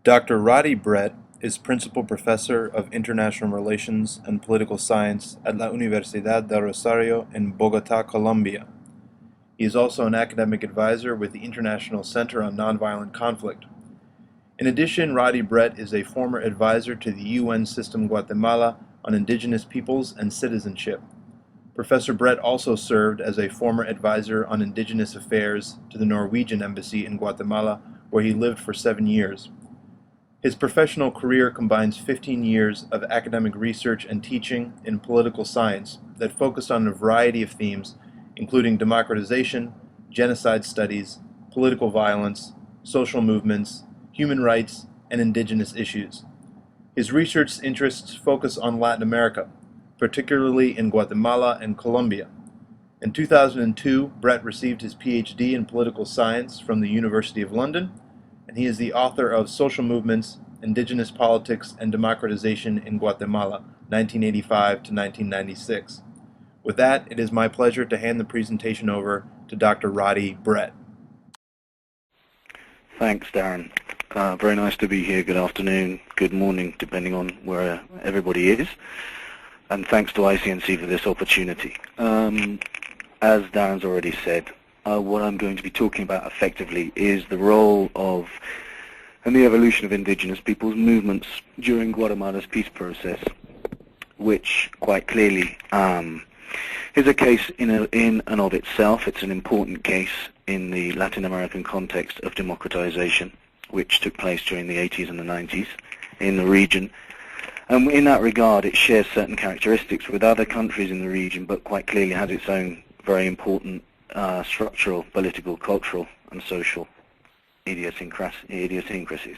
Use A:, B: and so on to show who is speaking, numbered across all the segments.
A: Dr. Roddy Brett is Principal Professor of International Relations and Political Science at la Universidad del Rosario in Bogotá, Colombia. He is also an academic advisor with the International Center on Nonviolent Conflict. In addition, Roddy Brett is a former advisor to the UN System Guatemala on Indigenous Peoples and Citizenship. Professor Brett also served as a former advisor on Indigenous Affairs to the Norwegian Embassy in Guatemala, where he lived for 7 years. His professional career combines 15 years of academic research and teaching in political science that focused on a variety of themes, including democratization, genocide studies, political violence, social movements, human rights, and indigenous issues. His research interests focus on Latin America, particularly in Guatemala and Colombia. In 2002, Brett received his PhD in political science from the University of London, and he is the author of Social Movements, Indigenous Politics and Democratization in Guatemala, 1985 to 1996. With that, it is my pleasure to hand the presentation over to Dr. Roddy Brett.
B: Thanks, Darren. Very nice to be here. Good afternoon, good morning, depending on where everybody is. And thanks to ICNC for this opportunity. As Darren's already said, what I'm going to be talking about effectively is the role of and the evolution of indigenous peoples' movements during Guatemala's peace process, which quite clearly is a case in and of itself. It's an important case in the Latin American context of democratization, which took place during the 80s and the 90s in the region. And in that regard, it shares certain characteristics with other countries in the region, but quite clearly has its own very important structural, political, cultural, and social idiosyncrasies.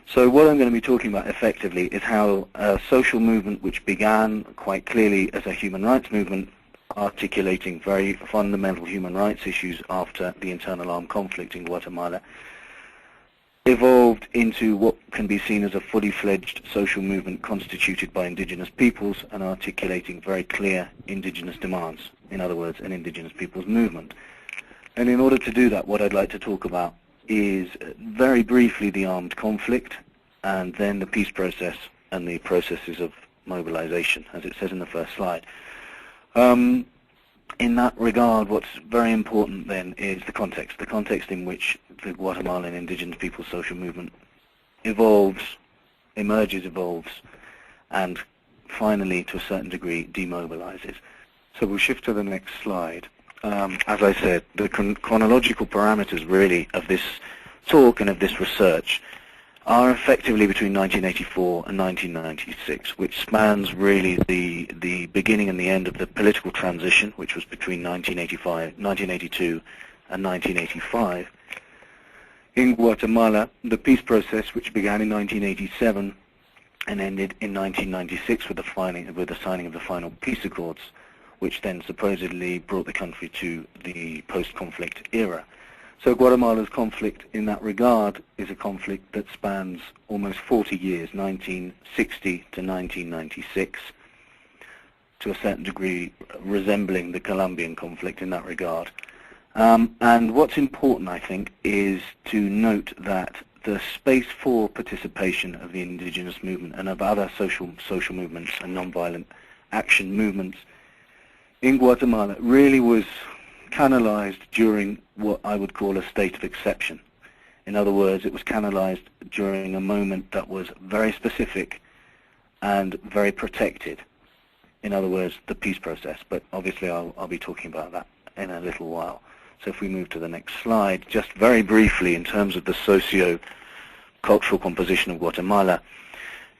B: So what I'm going to be talking about effectively is how a social movement which began quite clearly as a human rights movement, articulating very fundamental human rights issues after the internal armed conflict in Guatemala, evolved into what can be seen as a fully fledged social movement constituted by indigenous peoples and articulating very clear indigenous demands. In other words, an indigenous peoples movement. And in order to do that, what I'd like to talk about is very briefly the armed conflict and then the peace process and the processes of mobilization, as it says in the first slide. In that regard, what's very important then is the context in which the Guatemalan indigenous peoples social movement evolves, and finally, to a certain degree, demobilizes. So we'll shift to the next slide. As I said, the chronological parameters really of this talk and of this research are effectively between 1984 and 1996, which spans really the beginning and the end of the political transition, which was between 1982 and 1985. In Guatemala, the peace process, which began in 1987 and ended in 1996 with the signing of the final peace accords, which then supposedly brought the country to the post-conflict era. So Guatemala's conflict in that regard is a conflict that spans almost 40 years, 1960 to 1996, to a certain degree resembling the Colombian conflict in that regard. And what's important, I think, is to note that the space for participation of the indigenous movement and of other social movements and nonviolent action movements in Guatemala really was canalized during what I would call a state of exception. In other words, it was canalized during a moment that was very specific and very protected. In other words, the peace process. But obviously I'll be talking about that in a little while. So if we move to the next slide, just very briefly in terms of the socio-cultural composition of Guatemala,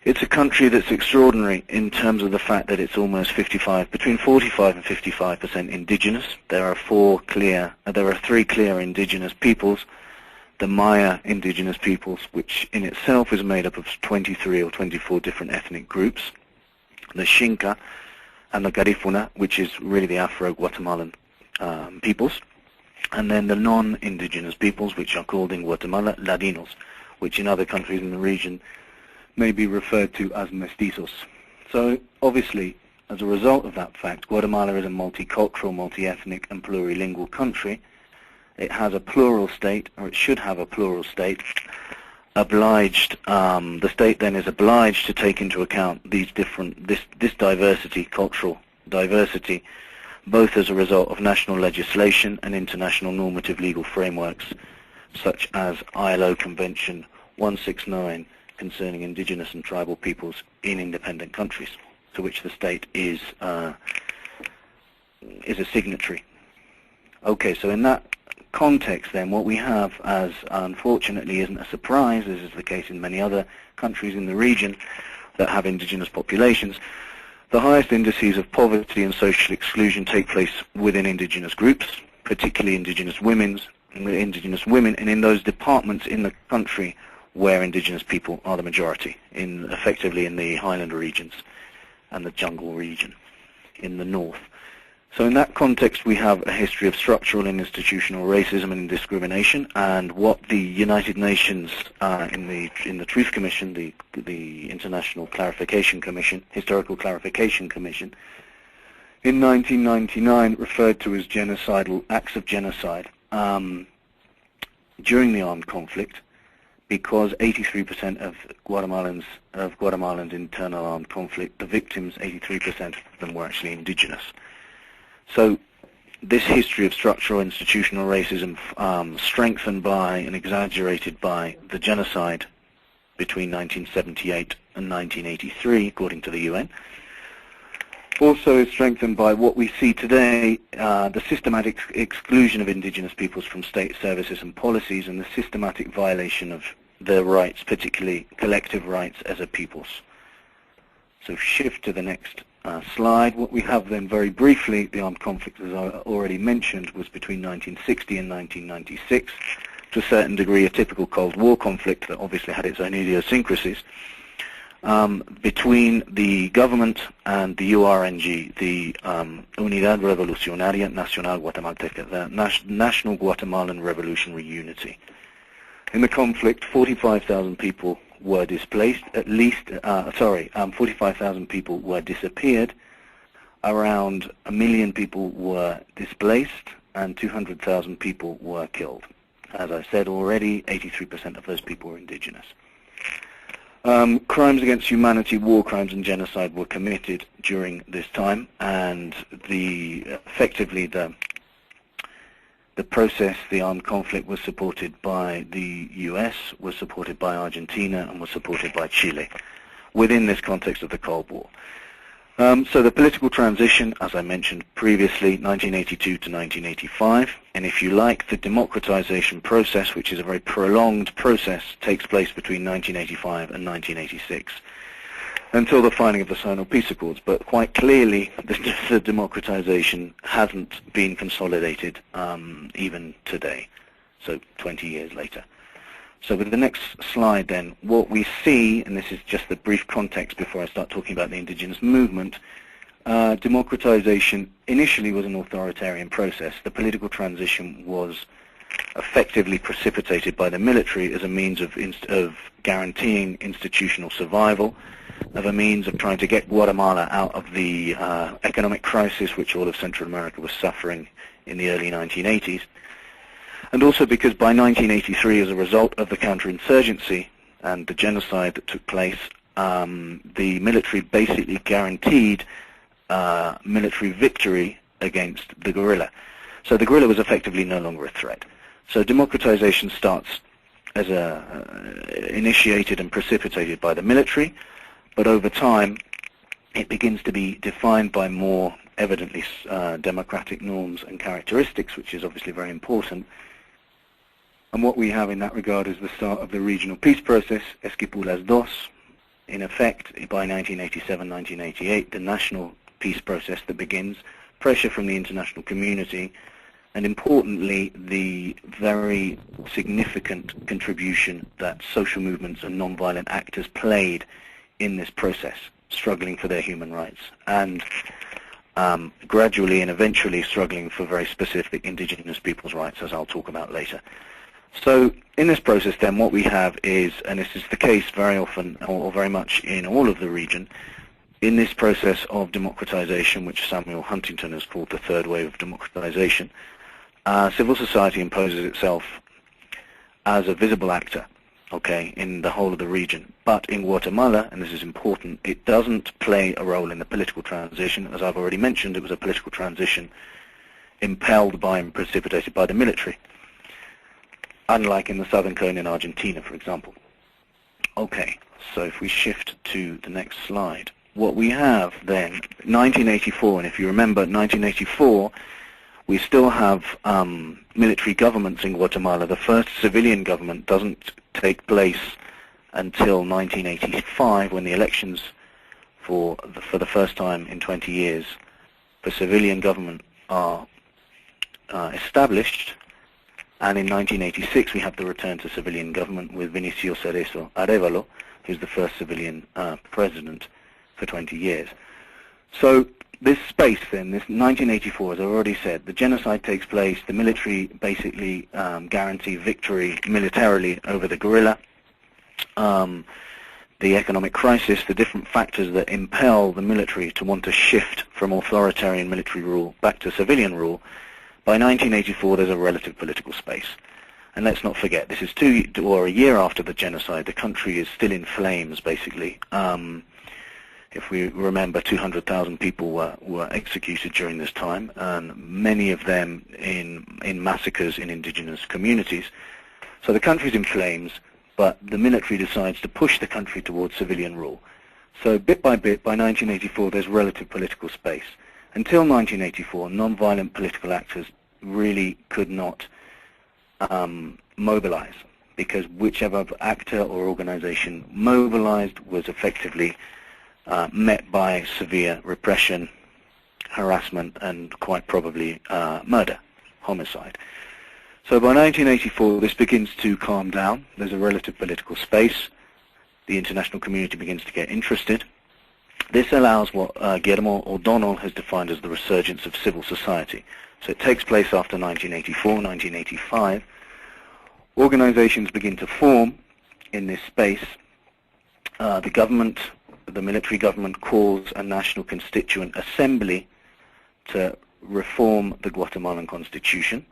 B: it's a country that's extraordinary in terms of the fact that it's almost between 45 and 55% indigenous. There are three clear indigenous peoples. The Maya indigenous peoples, which in itself is made up of 23 or 24 different ethnic groups. The Xinca and the Garifuna, which is really the Afro-Guatemalan peoples. And then the non-indigenous peoples, which are called in Guatemala Ladinos, which in other countries in the region may be referred to as mestizos. So obviously, as a result of that fact, Guatemala is a multicultural, multi-ethnic and plurilingual country. It has a plural state, or it should have a plural state, obliged, the state then is obliged to take into account these this diversity, cultural diversity, both as a result of national legislation and international normative legal frameworks, such as ILO Convention 169 concerning indigenous and tribal peoples in independent countries, to which the state is a signatory. Okay, so in that context then, what we have, as unfortunately isn't a surprise, as is the case in many other countries in the region that have indigenous populations, the highest indices of poverty and social exclusion take place within indigenous groups, particularly indigenous women, and in those departments in the country where indigenous people are the majority, effectively in the highland regions and the jungle region in the north. So in that context, we have a history of structural and institutional racism and discrimination, and what the United Nations in the Truth Commission, the International Clarification Commission, Historical Clarification Commission, in 1999 referred to as genocidal acts of genocide during the armed conflict, because 83% of Guatemalans' internal armed conflict, the victims, 83% of them were actually indigenous. So this history of structural institutional racism, strengthened by and exaggerated by the genocide between 1978 and 1983, according to the UN, also is strengthened by what we see today, the systematic exclusion of indigenous peoples from state services and policies, and the systematic violation of their rights, particularly collective rights as a peoples. So shift to the next slide. What we have then, very briefly, the armed conflict, as I already mentioned, was between 1960 and 1996. To a certain degree, a typical Cold War conflict that obviously had its own idiosyncrasies, between the government and the URNG, the Unidad Revolucionaria Nacional Guatemalteca, the National Guatemalan Revolutionary Unity. In the conflict, 45,000 people were displaced, 45,000 people were disappeared, around 1 million people were displaced, and 200,000 people were killed. As I said already, 83% of those people were indigenous. Crimes against humanity, war crimes and genocide were committed during this time, and effectively the process, the armed conflict, was supported by the US, was supported by Argentina, and was supported by Chile within this context of the Cold War. So the political transition, as I mentioned previously, 1982 to 1985, and if you like, the democratization process, which is a very prolonged process, takes place between 1985 and 1986, until the signing of the Sinai Peace Accords. But quite clearly, the democratization hasn't been consolidated even today, so 20 years later. So with the next slide then, what we see, and this is just the brief context before I start talking about the indigenous movement, democratization initially was an authoritarian process. The political transition was effectively precipitated by the military as a means of guaranteeing institutional survival, of a means of trying to get Guatemala out of the economic crisis which all of Central America was suffering in the early 1980s. And also because by 1983, as a result of the counterinsurgency and the genocide that took place, the military basically guaranteed military victory against the guerrilla. So the guerrilla was effectively no longer a threat. So democratization starts as initiated and precipitated by the military, but over time it begins to be defined by more evidently democratic norms and characteristics, which is obviously very important. And what we have in that regard is the start of the regional peace process, Esquipulas II, in effect by 1987-1988, the national peace process that begins, pressure from the international community, and importantly, the very significant contribution that social movements and nonviolent actors played in this process, struggling for their human rights, and gradually and eventually struggling for very specific indigenous people's rights, as I'll talk about later. So in this process then, what we have is, and this is the case very often or very much in all of the region, in this process of democratization, which Samuel Huntington has called the third wave of democratization, civil society imposes itself as a visible actor okay, in the whole of the region. But in Guatemala, and this is important, it doesn't play a role in the political transition. As I've already mentioned, it was a political transition impelled by and precipitated by the military, unlike in the southern cone in Argentina, for example. Okay, so if we shift to the next slide, what we have then, 1984, and if you remember 1984, we still have military governments in Guatemala. The first civilian government doesn't take place until 1985, when the elections for the first time in 20 years for civilian government are established. And in 1986 we have the return to civilian government with Vinicio Cerezo Arevalo, who's the first civilian president for 20 years. So this space then, this 1984, as I already said, the genocide takes place, the military basically guarantee victory militarily over the guerrilla, the economic crisis, the different factors that impel the military to want to shift from authoritarian military rule back to civilian rule. By 1984 there's a relative political space. And let's not forget, this is a year after the genocide. The country is still in flames, basically. If we remember, 200,000 people were executed during this time, and many of them in massacres in indigenous communities. So the country's in flames, but the military decides to push the country towards civilian rule. So bit by bit, by 1984, there's relative political space. Until 1984, non-violent political actors really could not mobilize, because whichever actor or organization mobilized was effectively met by severe repression, harassment, and quite probably murder, homicide. So by 1984, this begins to calm down. There's a relative political space. The international community begins to get interested. This allows what Guillermo O'Donnell has defined as the resurgence of civil society. So it takes place after 1984, 1985. Organizations begin to form in this space. The government, the military government, calls a national constituent assembly to reform the Guatemalan constitution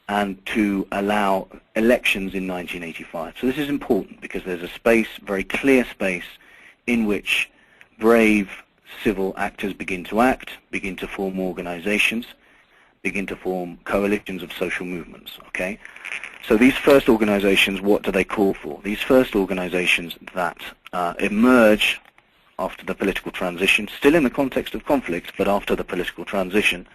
B: and to allow elections in 1985. So this is important because there's a space, very clear space, in which brave civil actors begin to act, begin to form organizations, begin to form coalitions of social movements, okay? So these first organizations, what do they call for? These first organizations that emerge after the political transition, still in the context of conflict, but after the political transition,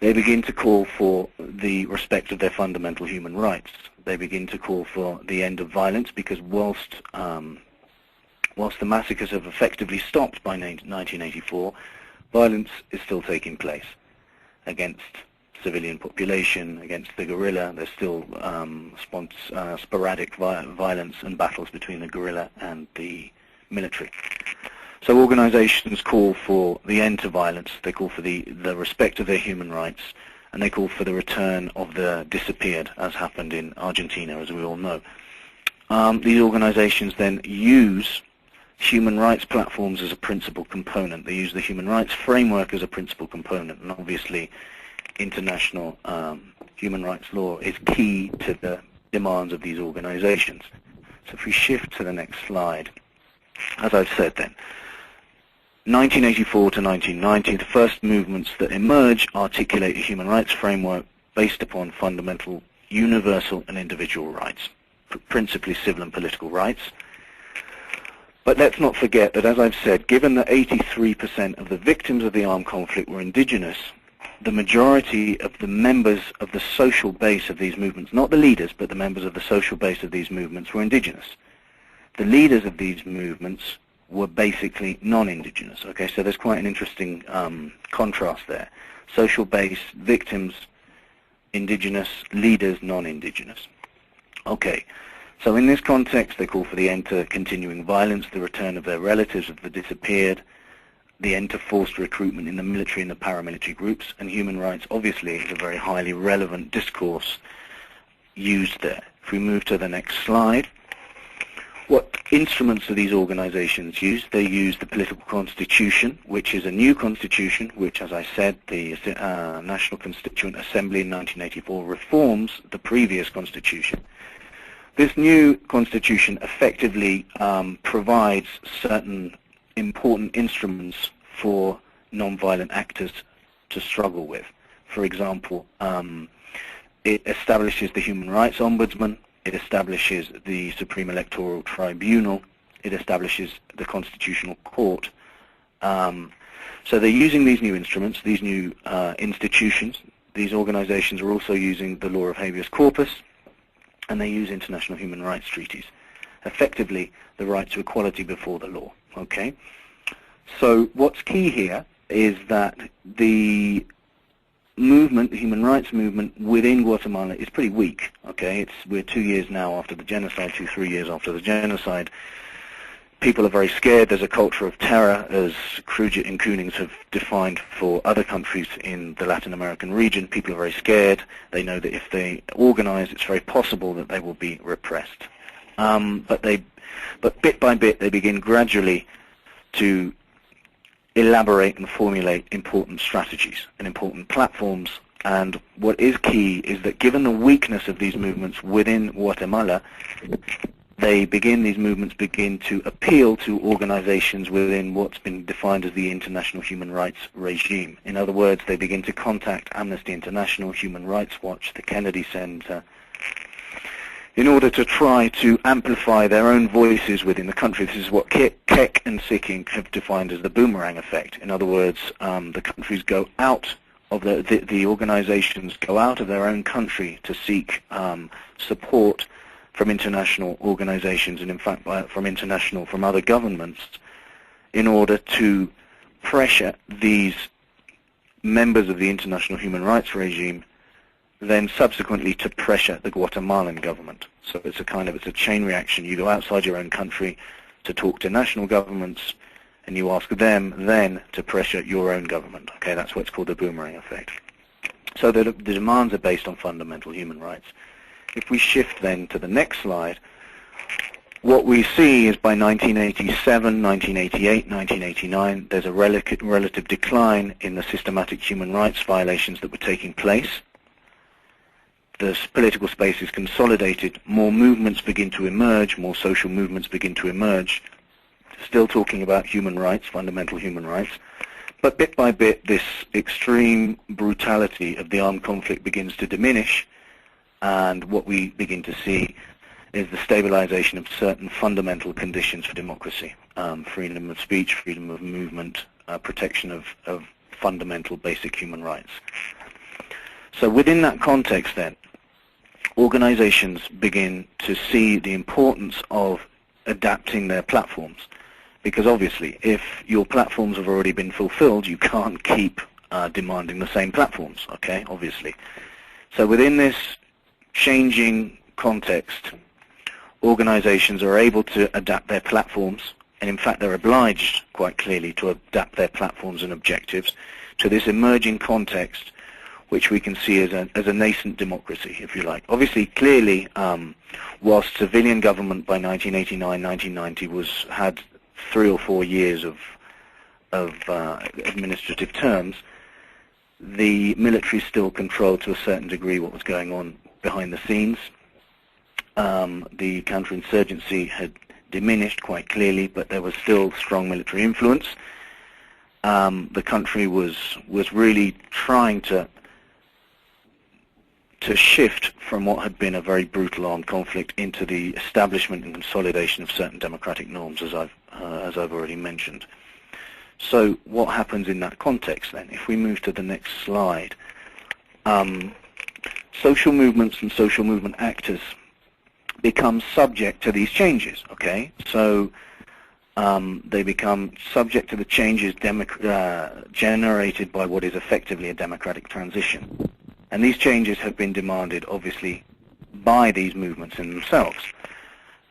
B: they begin to call for the respect of their fundamental human rights. They begin to call for the end of violence, because whilst the massacres have effectively stopped by 1984, violence is still taking place against civilian population, against the guerrilla. There's still sporadic violence and battles between the guerrilla and the military. So organizations call for the end to violence, they call for the respect of their human rights, and they call for the return of the disappeared, as happened in Argentina, as we all know. These organizations then use human rights platforms as a principal component. They use the human rights framework as a principal component, and obviously international human rights law is key to the demands of these organizations. So if we shift to the next slide, as I've said then, 1984 to 1990, the first movements that emerge articulate a human rights framework based upon fundamental, universal and individual rights, principally civil and political rights. But let's not forget that, as I've said, given that 83% of the victims of the armed conflict were indigenous, the majority of the members of the social base of these movements, not the leaders, but the members of the social base of these movements, were indigenous. The leaders of these movements were basically non-indigenous. Okay, so there's quite an interesting contrast there. Social base, victims, indigenous, leaders, non-indigenous. Okay, so in this context, they call for the end to continuing violence, the return of their relatives of the disappeared, the end to forced recruitment in the military and the paramilitary groups, and human rights obviously is a very highly relevant discourse used there. If we move to the next slide, what instruments do these organizations use? They use the political constitution, which is a new constitution, which, as I said, the National Constituent Assembly in 1984 reforms the previous constitution. This new constitution effectively provides certain important instruments for non-violent actors to struggle with. For example, it establishes the Human Rights Ombudsman, it establishes the Supreme Electoral Tribunal, it establishes the Constitutional Court. So they're using these new instruments, these new institutions. These organizations are also using the law of habeas corpus, and they use international human rights treaties. Effectively, the right to equality before the law. Okay? So what's key here is that the movement, the human rights movement within Guatemala is pretty weak. Okay? We're 2 years now after the genocide, 3 years after the genocide. People are very scared. There's a culture of terror, as Krugit and Koonings have defined for other countries in the Latin American region. People are very scared. They know that if they organize, it's very possible that they will be repressed. But bit by bit, they begin gradually to elaborate and formulate important strategies and important platforms. And what is key is that given the weakness of these movements within Guatemala, these movements begin to appeal to organizations within what's been defined as the international human rights regime. In other words, they begin to contact Amnesty International, Human Rights Watch, the Kennedy Center, in order to try to amplify their own voices within the country. This is what Keck and Sicking have defined as the boomerang effect. In other words, the countries go out of the organizations go out of their own country to seek support from international organizations, and in fact from other governments, in order to pressure these members of the international human rights regime, then subsequently to pressure the Guatemalan government. So it's a chain reaction. You go outside your own country to talk to national governments, and you ask them then to pressure your own government. Okay, that's what's called the boomerang effect. So the demands are based on fundamental human rights. If we shift then to the next slide, what we see is by 1987, 1988, 1989, there's a relative decline in the systematic human rights violations that were taking place. The political space is consolidated, more movements begin to emerge, more social movements begin to emerge, still talking about human rights, fundamental human rights, but bit by bit this extreme brutality of the armed conflict begins to diminish, and what we begin to see is the stabilization of certain fundamental conditions for democracy, freedom of speech, freedom of movement, protection of fundamental basic human rights. So within that context then, organizations begin to see the importance of adapting their platforms, because obviously if your platforms have already been fulfilled, you can't keep demanding the same platforms, okay, obviously. So within this changing context, organizations are able to adapt their platforms, and in fact they're obliged quite clearly to adapt their platforms and objectives to this emerging context, which we can see as a nascent democracy, if you like. Obviously, clearly, whilst civilian government by 1989, 1990 had 3 or 4 years of administrative terms, the military still controlled to a certain degree what was going on behind the scenes. The counterinsurgency had diminished quite clearly, but there was still strong military influence. The country was really trying to shift from what had been a very brutal armed conflict into the establishment and consolidation of certain democratic norms, as I've already mentioned. So what happens in that context then? If we move to the next slide, social movements and social movement actors become subject to these changes, okay? So they become subject to the changes generated by what is effectively a democratic transition. And these changes have been demanded, obviously, by these movements in themselves.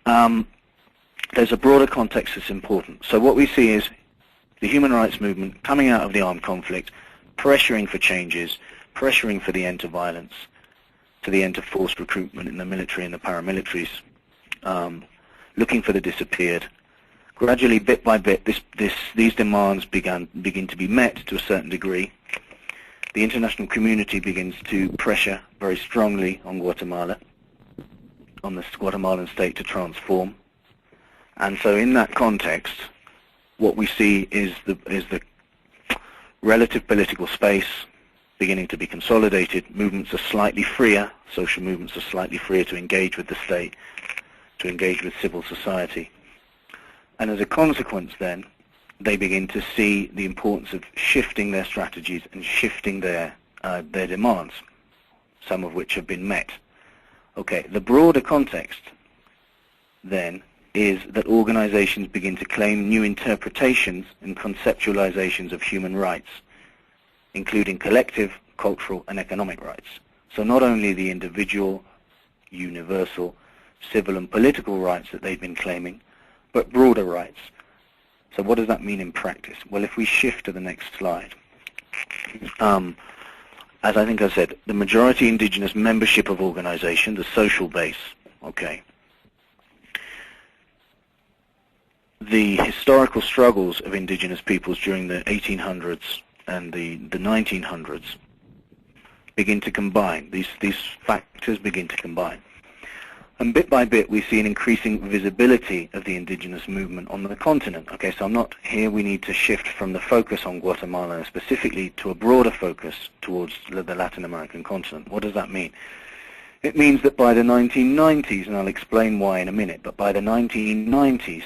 B: There's a broader context that's important. So what we see is the human rights movement coming out of the armed conflict, pressuring for changes, pressuring for the end to violence, to the end to forced recruitment in the military and the paramilitaries, looking for the disappeared. Gradually, bit by bit, these demands begin to be met to a certain degree. The international community begins to pressure very strongly on Guatemala. the Guatemalan state to transform. And so in that context, what we see is the relative political space beginning to be consolidated. Movements are slightly freer, social movements are slightly freer to engage with the state, to engage with civil society. And as a consequence then, they begin to see the importance of shifting their strategies and shifting their demands, some of which have been met. Okay, the broader context then is that organizations begin to claim new interpretations and conceptualizations of human rights, including collective, cultural, and economic rights. So not only the individual, universal, civil and political rights that they've been claiming, but broader rights. So what does that mean in practice? Well, if we shift to the next slide, as I think I said, the majority indigenous membership of organizations, the social base, okay. The historical struggles of indigenous peoples during the 1800s and the 1900s begin to combine. These factors begin to combine. And bit by bit, we see an increasing visibility of the indigenous movement on the continent. Okay, so I'm not here. We need to shift from the focus on Guatemala specifically to a broader focus towards the Latin American continent. What does that mean? It means that by the 1990s, and I'll explain why in a minute, but by the 1990s,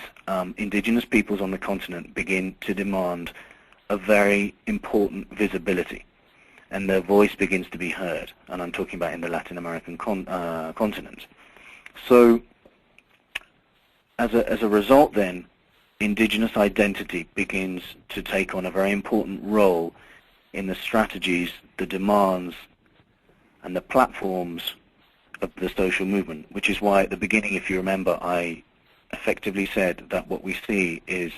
B: indigenous peoples on the continent begin to demand a very important visibility, and their voice begins to be heard. And I'm talking about in the Latin American continent. So, as a result then, indigenous identity begins to take on a very important role in the strategies, the demands, and the platforms of the social movement, which is why at the beginning, if you remember, I effectively said that what we see is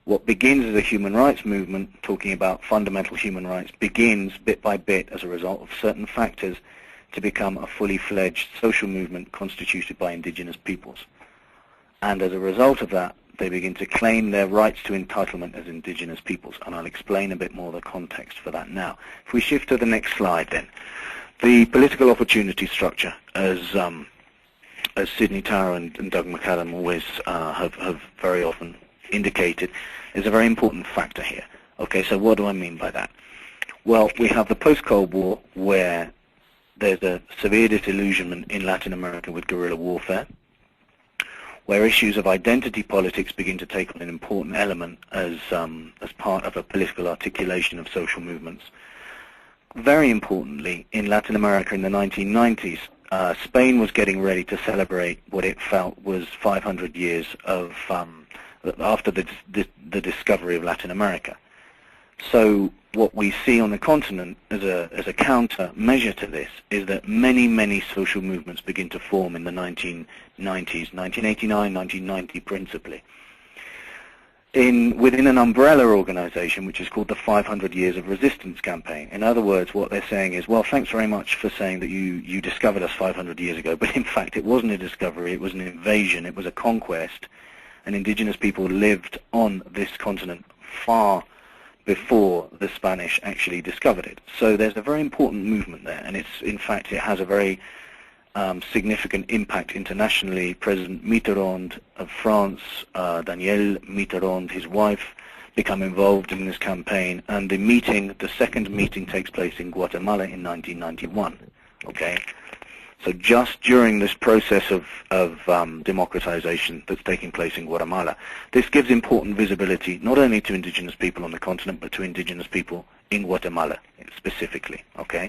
B: what begins as a human rights movement, talking about fundamental human rights, begins bit by bit as a result of certain factors to become a fully fledged social movement constituted by indigenous peoples. And as a result of that, they begin to claim their rights to entitlement as indigenous peoples. And I'll explain a bit more the context for that now. If we shift to the next slide then. The political opportunity structure, as Sidney Tower and Doug McCallum always have very often indicated, is a very important factor here. Okay, so what do I mean by that? Well, we have the post-Cold War, where there's a severe disillusionment in Latin America with guerrilla warfare, where issues of identity politics begin to take on an important element as part of a political articulation of social movements. Very importantly, in Latin America in the 1990s, Spain was getting ready to celebrate what it felt was 500 years of after the discovery of Latin America. So what we see on the continent as a counter measure to this is that many social movements begin to form in the 1990s, 1989, 1990 principally, within an umbrella organization which is called the 500 Years of Resistance campaign. In other words, what they're saying is, well, thanks very much for saying that you discovered us 500 years ago, but in fact it wasn't a discovery, it was an invasion, it was a conquest, and indigenous people lived on this continent far before the Spanish actually discovered it. So there's a very important movement there, and in fact it has a very significant impact internationally. President Mitterrand of France, Danielle Mitterrand, his wife, become involved in this campaign, and the second meeting takes place in Guatemala in 1991. Okay, so just during this process of democratization that's taking place in Guatemala, this gives important visibility not only to indigenous people on the continent, but to indigenous people in Guatemala specifically. Okay.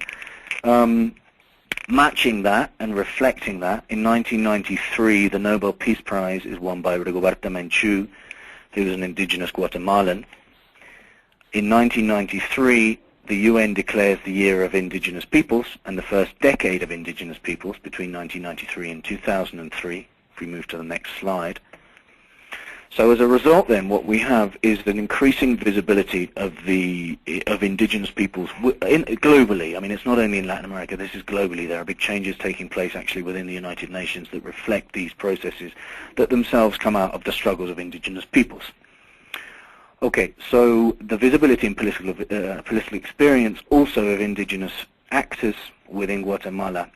B: Matching that and reflecting that, in 1993, the Nobel Peace Prize is won by Rigoberta Menchú, who is an indigenous Guatemalan. In 1993, the UN declares the Year of Indigenous Peoples and the first decade of indigenous peoples between 1993 and 2003, if we move to the next slide. So as a result then, what we have is an increasing visibility of indigenous peoples globally. I mean, it's not only in Latin America, this is globally. There are big changes taking place actually within the United Nations that reflect these processes that themselves come out of the struggles of indigenous peoples. Okay, so the visibility and political experience also of indigenous actors within Guatemala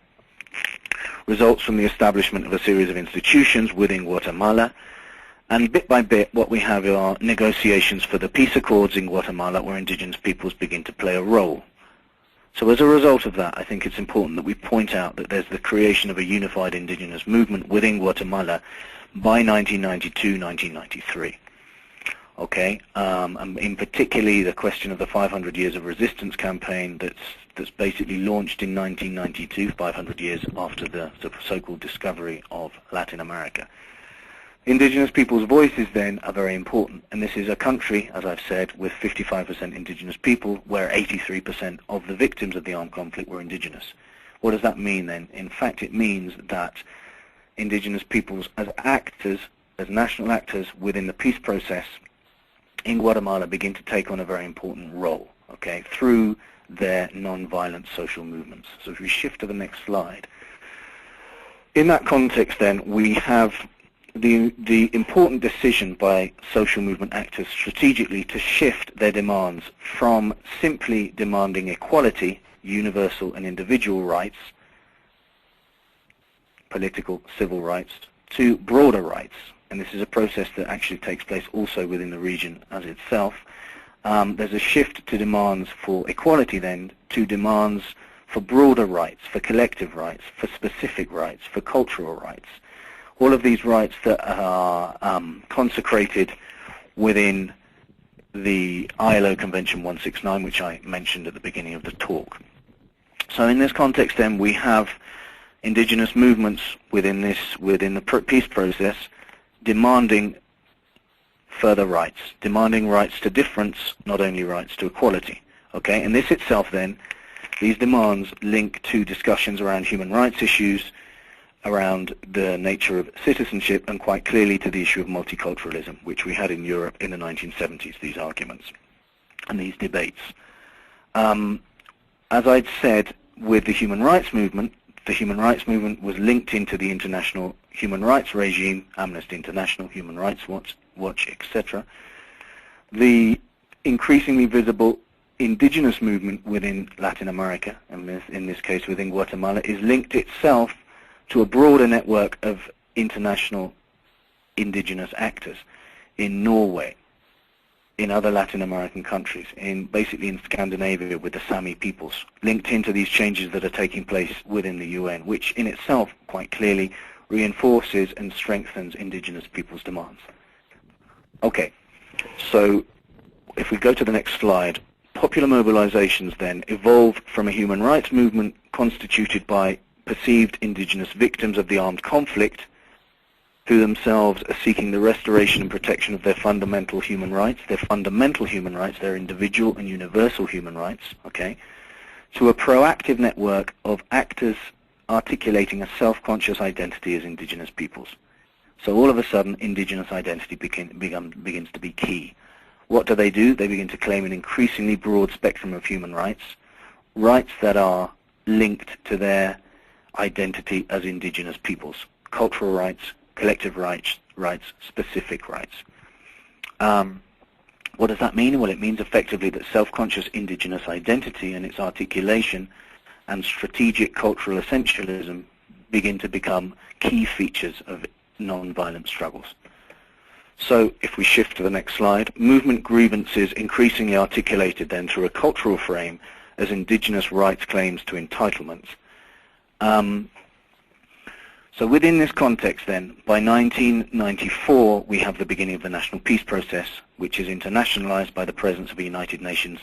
B: results from the establishment of a series of institutions within Guatemala. And bit by bit, what we have are negotiations for the peace accords in Guatemala, where indigenous peoples begin to play a role. So as a result of that, I think it's important that we point out that there's the creation of a unified indigenous movement within Guatemala by 1992-1993. Okay, and in particularly the question of the 500 years of resistance campaign that's basically launched in 1992, 500 years after the so-called discovery of Latin America. Indigenous people's voices then are very important, and this is a country, as I've said, with 55% indigenous people, where 83% of the victims of the armed conflict were indigenous. What does that mean then? In fact, it means that indigenous peoples as actors, as national actors within the peace process in Guatemala begin to take on a very important role, okay, through their non-violent social movements. So if we shift to the next slide, in that context then we have the important decision by social movement actors strategically to shift their demands from simply demanding equality, universal and individual rights, political, civil rights, to broader rights. And this is a process that actually takes place also within the region as itself. There's a shift to demands for equality then, to demands for broader rights, for collective rights, for specific rights, for cultural rights. All of these rights that are consecrated within the ILO Convention 169, which I mentioned at the beginning of the talk. So in this context then, we have indigenous movements within the peace process demanding further rights, demanding rights to difference, not only rights to equality. Okay, and this itself then, these demands link to discussions around human rights issues, around the nature of citizenship, and quite clearly to the issue of multiculturalism, which we had in Europe in the 1970s, these arguments and these debates. As I'd said, with the human rights movement was linked into the international human rights regime, Amnesty International, Human Rights Watch, etc. The increasingly visible indigenous movement within Latin America, and in this case within Guatemala, is linked itself to a broader network of international indigenous actors in Norway, in other Latin American countries, basically in Scandinavia with the Sami peoples, linked into these changes that are taking place within the UN, which in itself quite clearly reinforces and strengthens indigenous people's demands. Okay, so if we go to the next slide, popular mobilizations then evolve from a human rights movement constituted by perceived indigenous victims of the armed conflict, who themselves are seeking the restoration and protection of their fundamental human rights, their individual and universal human rights, okay, to a proactive network of actors articulating a self-conscious identity as indigenous peoples. So all of a sudden, indigenous identity begins to be key. What do? They begin to claim an increasingly broad spectrum of human rights, rights that are linked to their identity as indigenous peoples, cultural rights, collective rights, specific rights. What does that mean? Well, it means effectively that self-conscious indigenous identity and its articulation and strategic cultural essentialism begin to become key features of non-violent struggles. So if we shift to the next slide, movement grievances increasingly articulated then through a cultural frame as indigenous rights claims to entitlements. So within this context then, by 1994, we have the beginning of the national peace process, which is internationalized by the presence of a United Nations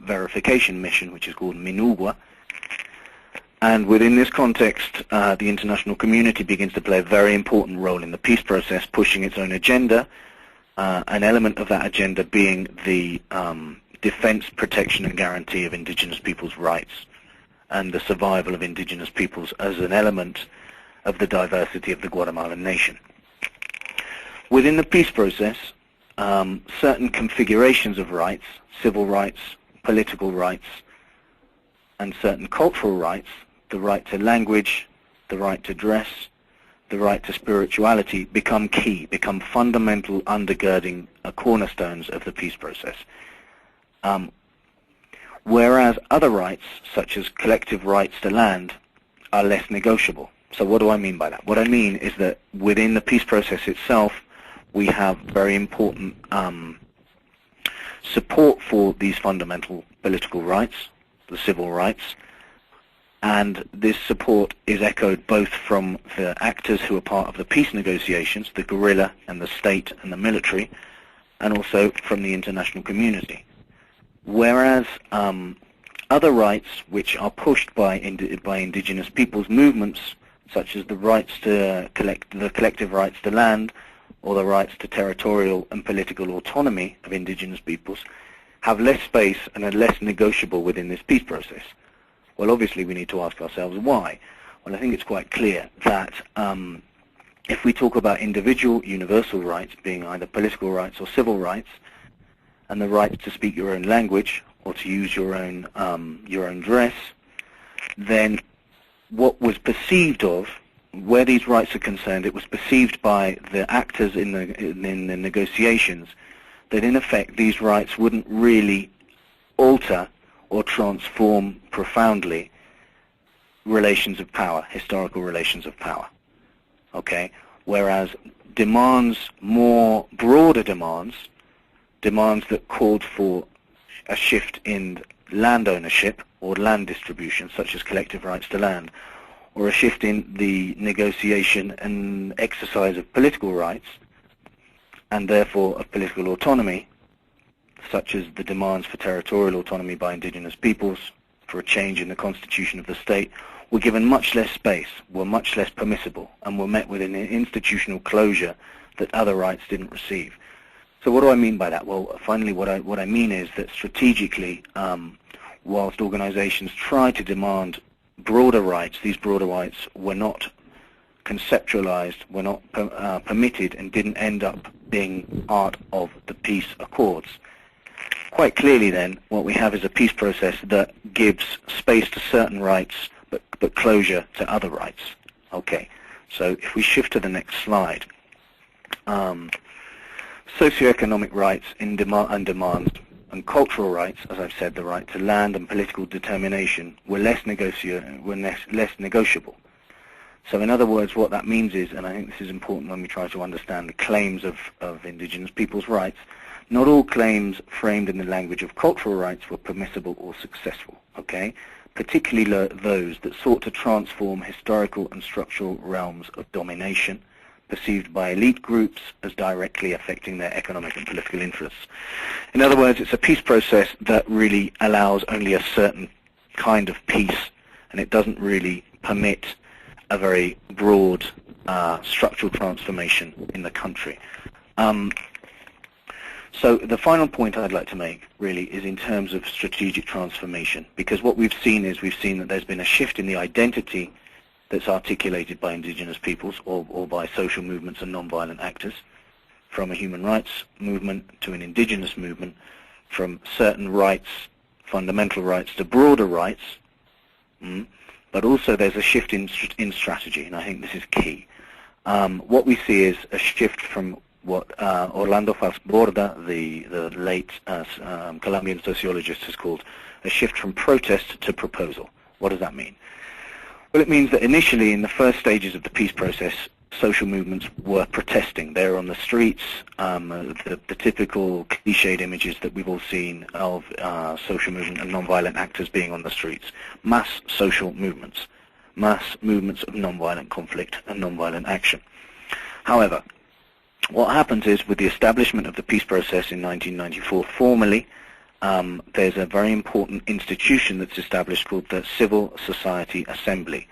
B: verification mission, which is called MINUGUA. And within this context, the international community begins to play a very important role in the peace process, pushing its own agenda, an element of that agenda being the defense, protection, and guarantee of indigenous peoples' rights, and the survival of indigenous peoples as an element of the diversity of the Guatemalan nation. Within the peace process, certain configurations of rights, civil rights, political rights, and certain cultural rights, the right to language, the right to dress, the right to spirituality, become key, become fundamental undergirding cornerstones of the peace process. Whereas other rights, such as collective rights to land, are less negotiable. So what do I mean by that? What I mean is that within the peace process itself, we have very important support for these fundamental political rights, the civil rights, and this support is echoed both from the actors who are part of the peace negotiations, the guerrilla and the state and the military, and also from the international community. Whereas other rights which are pushed by indigenous peoples' movements, such as the rights to the collective rights to land, or the rights to territorial and political autonomy of indigenous peoples, have less space and are less negotiable within this peace process. Well, obviously we need to ask ourselves why. Well, I think it's quite clear that if we talk about individual universal rights being either political rights or civil rights, and the right to speak your own language or to use your own dress, then what was perceived of, where these rights are concerned, it was perceived by the actors in the negotiations that in effect these rights wouldn't really alter or transform profoundly relations of power, historical relations of power. Okay? Whereas demands, more broader demands that called for a shift in land ownership or land distribution, such as collective rights to land, or a shift in the negotiation and exercise of political rights, and therefore of political autonomy, such as the demands for territorial autonomy by indigenous peoples, for a change in the constitution of the state, were given much less space, were much less permissible, and were met with an institutional closure that other rights didn't receive. So what do I mean by that? Well, finally, what I mean is that strategically, whilst organizations try to demand broader rights, these broader rights were not conceptualized, were not permitted, and didn't end up being part of the peace accords. Quite clearly then, what we have is a peace process that gives space to certain rights, but closure to other rights. Okay, so if we shift to the next slide, socioeconomic rights and demands and cultural rights, as I've said, the right to land and political determination, were less negotiable. So in other words, what that means is, and I think this is important when we try to understand the claims of indigenous people's rights, not all claims framed in the language of cultural rights were permissible or successful, okay? Particularly those that sought to transform historical and structural realms of domination, perceived by elite groups as directly affecting their economic and political interests. In other words, it's a peace process that really allows only a certain kind of peace, and it doesn't really permit a very broad structural transformation in the country. So the final point I'd like to make really is in terms of strategic transformation, because what we've seen that there's been a shift in the identity that's articulated by indigenous peoples or by social movements and nonviolent actors, from a human rights movement to an indigenous movement, from certain rights, fundamental rights, to broader rights, but also there's a shift in strategy, and I think this is key. What we see is a shift from what Orlando Falsborda, the late Colombian sociologist, has called a shift from protest to proposal. What does that mean? Well, it means that initially, in the first stages of the peace process, social movements were protesting. They were on the streets, the typical cliched images that we've all seen of social movement and nonviolent actors being on the streets. Mass social movements, mass movements of nonviolent conflict and nonviolent action. However, what happens is, with the establishment of the peace process in 1994 formally, there's a very important institution that's established called the Civil Society Assembly.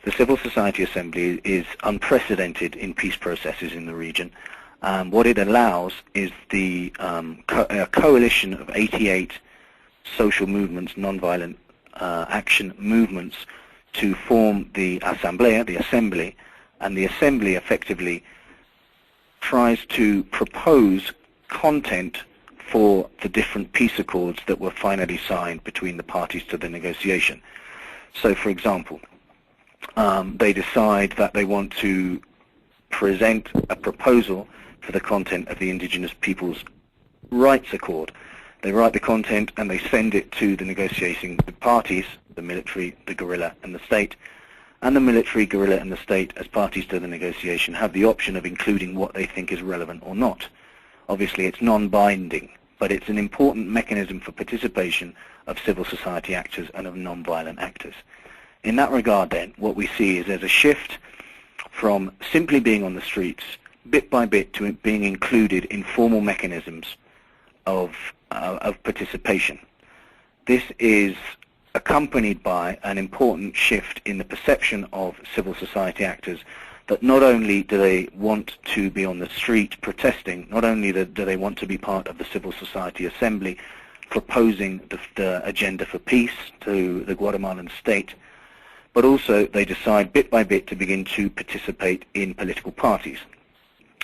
B: The Civil Society Assembly is unprecedented in peace processes in the region. What it allows is a coalition of 88 social movements, nonviolent action movements, to form the Asamblea, the Assembly, and the Assembly effectively tries to propose content for the different peace accords that were finally signed between the parties to the negotiation. So, for example, they decide that they want to present a proposal for the content of the Indigenous Peoples' Rights Accord. They write the content and they send it to the negotiating parties, the military, the guerrilla, and the state, and the military, guerrilla, and the state, as parties to the negotiation, have the option of including what they think is relevant or not. Obviously, it's non-binding, but it's an important mechanism for participation of civil society actors and of non-violent actors. In that regard, then, what we see is there's a shift from simply being on the streets, bit by bit, to being included in formal mechanisms of participation. This is accompanied by an important shift in the perception of civil society actors, that not only do they want to be on the street protesting, not only do they want to be part of the civil society assembly proposing the agenda for peace to the Guatemalan state, but also they decide bit by bit to begin to participate in political parties.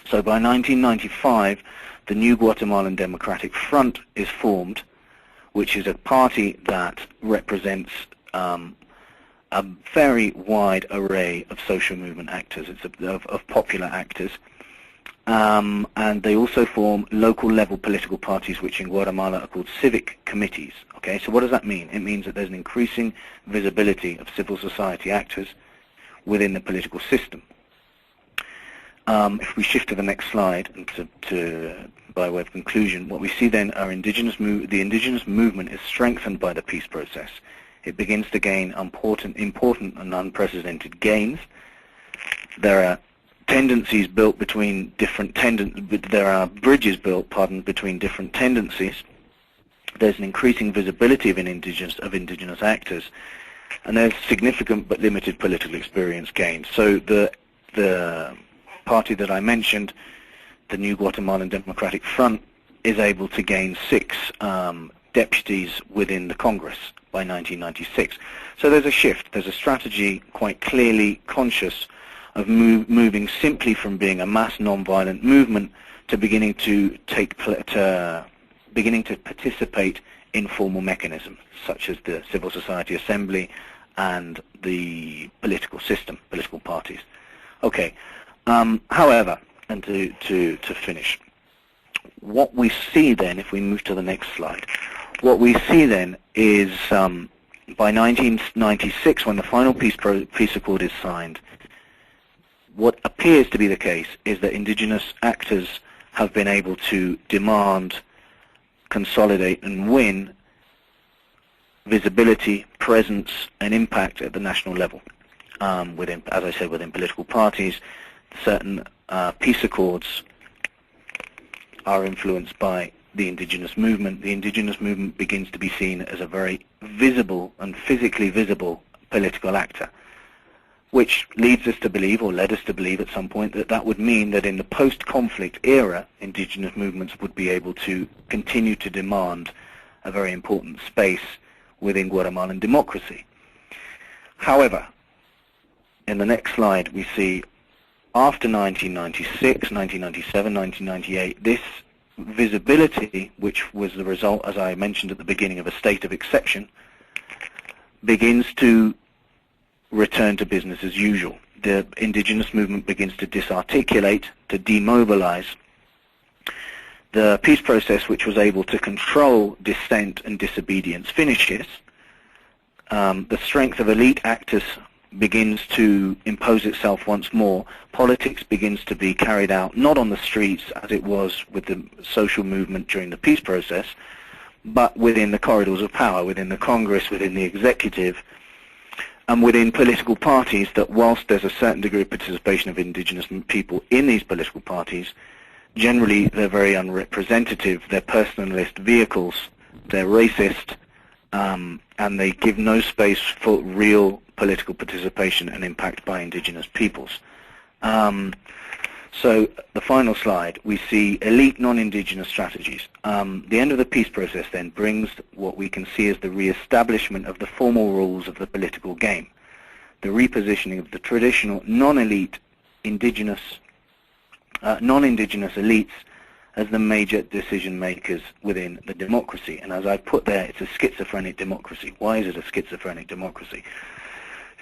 B: So by 1995, the new Guatemalan Democratic Front is formed, which is a party that represents a very wide array of social movement actors, of popular actors. And they also form local level political parties, which in Guatemala are called civic committees. Okay, so what does that mean? It means that there's an increasing visibility of civil society actors within the political system. If we shift to the next slide, and by way of conclusion, what we see then are the indigenous movement is strengthened by the peace process. It begins to gain important and unprecedented gains. There are tendencies built between different there are bridges built, between different tendencies. There's an increasing visibility of indigenous actors, and there's significant but limited political experience gained. So the party that I mentioned, the new Guatemalan Democratic Front, is able to gain 6 deputies within the Congress by 1996. So there's a shift. There's a strategy quite clearly conscious of moving simply from being a mass non-violent movement to beginning to participate in formal mechanisms such as the civil society assembly and the political system, political parties. Okay. However, and to finish, what we see then, if we move to the next slide, what we see then is by 1996, when the final peace accord is signed, what appears to be the case is that indigenous actors have been able to demand, consolidate, and win visibility, presence, and impact at the national level. Within, as I said, within political parties, certain peace accords are influenced by the indigenous movement. The indigenous movement begins to be seen as a very visible and physically visible political actor, which leads us to believe, or led us to believe at some point, that that would mean that in the post-conflict era, indigenous movements would be able to continue to demand a very important space within Guatemalan democracy. However, in the next slide we see after 1996, 1997, 1998, this visibility, which was the result, as I mentioned at the beginning, of a state of exception, begins to return to business as usual. The indigenous movement begins to disarticulate, to demobilize. The peace process, which was able to control dissent and disobedience, finishes. The strength of elite actors begins to impose itself once more. Politics begins to be carried out not on the streets as it was with the social movement during the peace process, but within the corridors of power, within the Congress, within the executive, and within political parties, that whilst there's a certain degree of participation of indigenous people in these political parties, generally they're very unrepresentative, they're personalist vehicles, they're racist, and they give no space for real political participation and impact by indigenous peoples. So the final slide, we see elite non-indigenous strategies. The end of the peace process then brings what we can see as the re-establishment of the formal rules of the political game, the repositioning of the traditional non-elite indigenous, non-indigenous elites as the major decision makers within the democracy. And as I put there, it's a schizophrenic democracy. Why is it a schizophrenic democracy?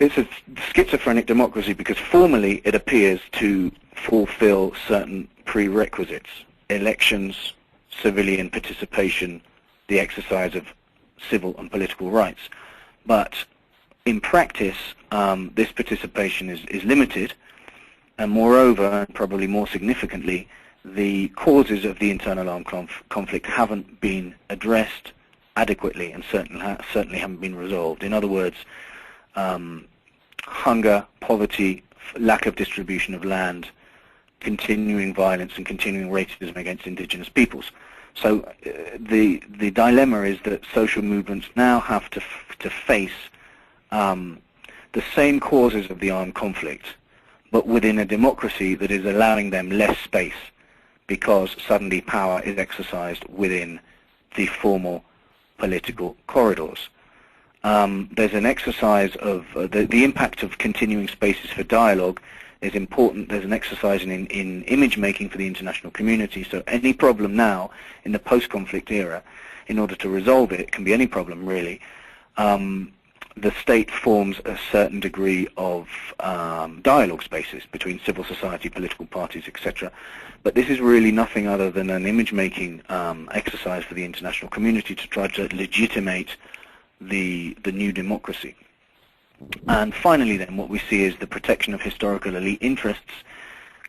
B: It's a schizophrenic democracy because formally it appears to fulfill certain prerequisites: elections, civilian participation, the exercise of civil and political rights. But in practice, this participation is limited, and moreover, and probably more significantly, the causes of the internal armed conflict haven't been addressed adequately and certainly haven't been resolved. In other words, hunger, poverty, lack of distribution of land, continuing violence and continuing racism against indigenous peoples. So the dilemma is that social movements now have to face the same causes of the armed conflict, but within a democracy that is allowing them less space, because suddenly power is exercised within the formal political corridors. There's an exercise of the impact of continuing spaces for dialogue is important. There's an exercise in image making for the international community. So any problem now in the post-conflict era, in order to resolve it, can be any problem really, the state forms a certain degree of dialogue spaces between civil society, political parties, etc. But this is really nothing other than an image-making exercise for the international community to try to legitimate the new democracy. And finally then, what we see is the protection of historical elite interests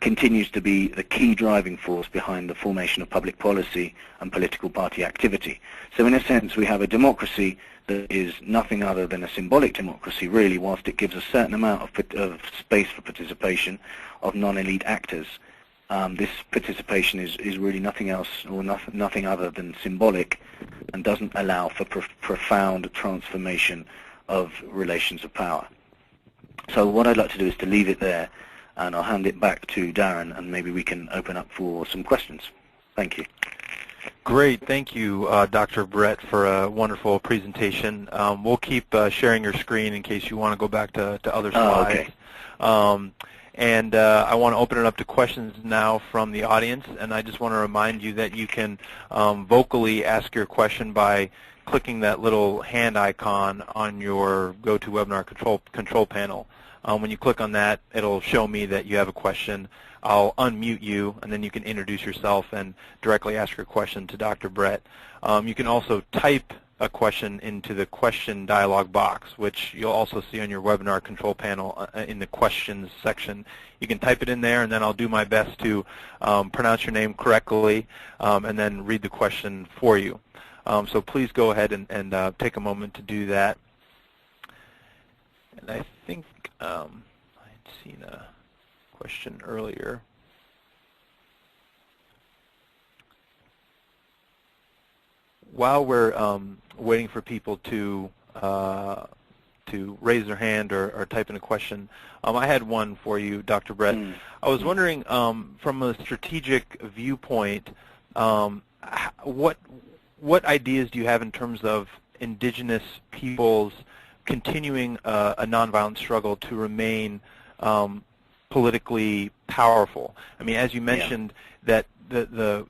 B: continues to be the key driving force behind the formation of public policy and political party activity. So in a sense, we have a democracy that is nothing other than a symbolic democracy, really, whilst it gives a certain amount of space for participation of non-elite actors. This participation is really nothing else or nothing other than symbolic, and doesn't allow for profound transformation of relations of power. So what I'd like to do is to leave it there, and I'll hand it back to Darren, and maybe we can open up for some questions. Thank you.
C: Great. Thank you, Dr. Brett, for a wonderful presentation. We'll keep sharing your screen in case you want to go back to other slides.
B: Okay.
C: And I want to open it up to questions now from the audience, and I just want to remind you that you can vocally ask your question by clicking that little hand icon on your GoToWebinar control panel. When you click on that, it'll show me that you have a question. I'll unmute you, and then you can introduce yourself and directly ask your question to Dr. Brett. You can also type a question into the question dialog box, which you'll also see on your webinar control panel in the questions section. You can type it in there, and then I'll do my best to pronounce your name correctly and then read the question for you. So please go ahead and take a moment to do that. And I think I had seen a question earlier. While we're waiting for people to raise their hand or type in a question, I had one for you, Dr. Brett. I was wondering, from a strategic viewpoint, what ideas do you have in terms of indigenous peoples continuing a nonviolent struggle to remain politically powerful? I mean, as you mentioned, that the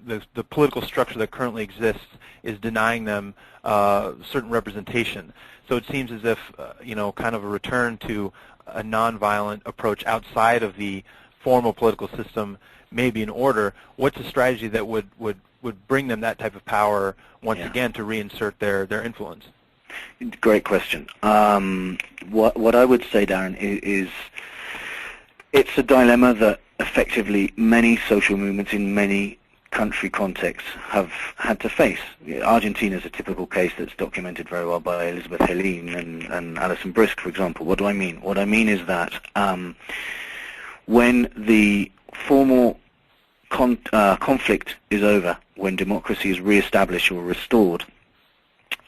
C: political structure that currently exists is denying them certain representation. So it seems as if, kind of a return to a nonviolent approach outside of the formal political system may be in order. What's a strategy that would bring them that type of power once again to reinsert their influence?
B: Great question. What I would say, Darren, is it's a dilemma that effectively many social movements in many country contexts have had to face. Argentina is a typical case that's documented very well by Elizabeth Helene and Alison Brisk, for example. What do I mean? What I mean is that when the formal conflict is over, when democracy is re-established or restored,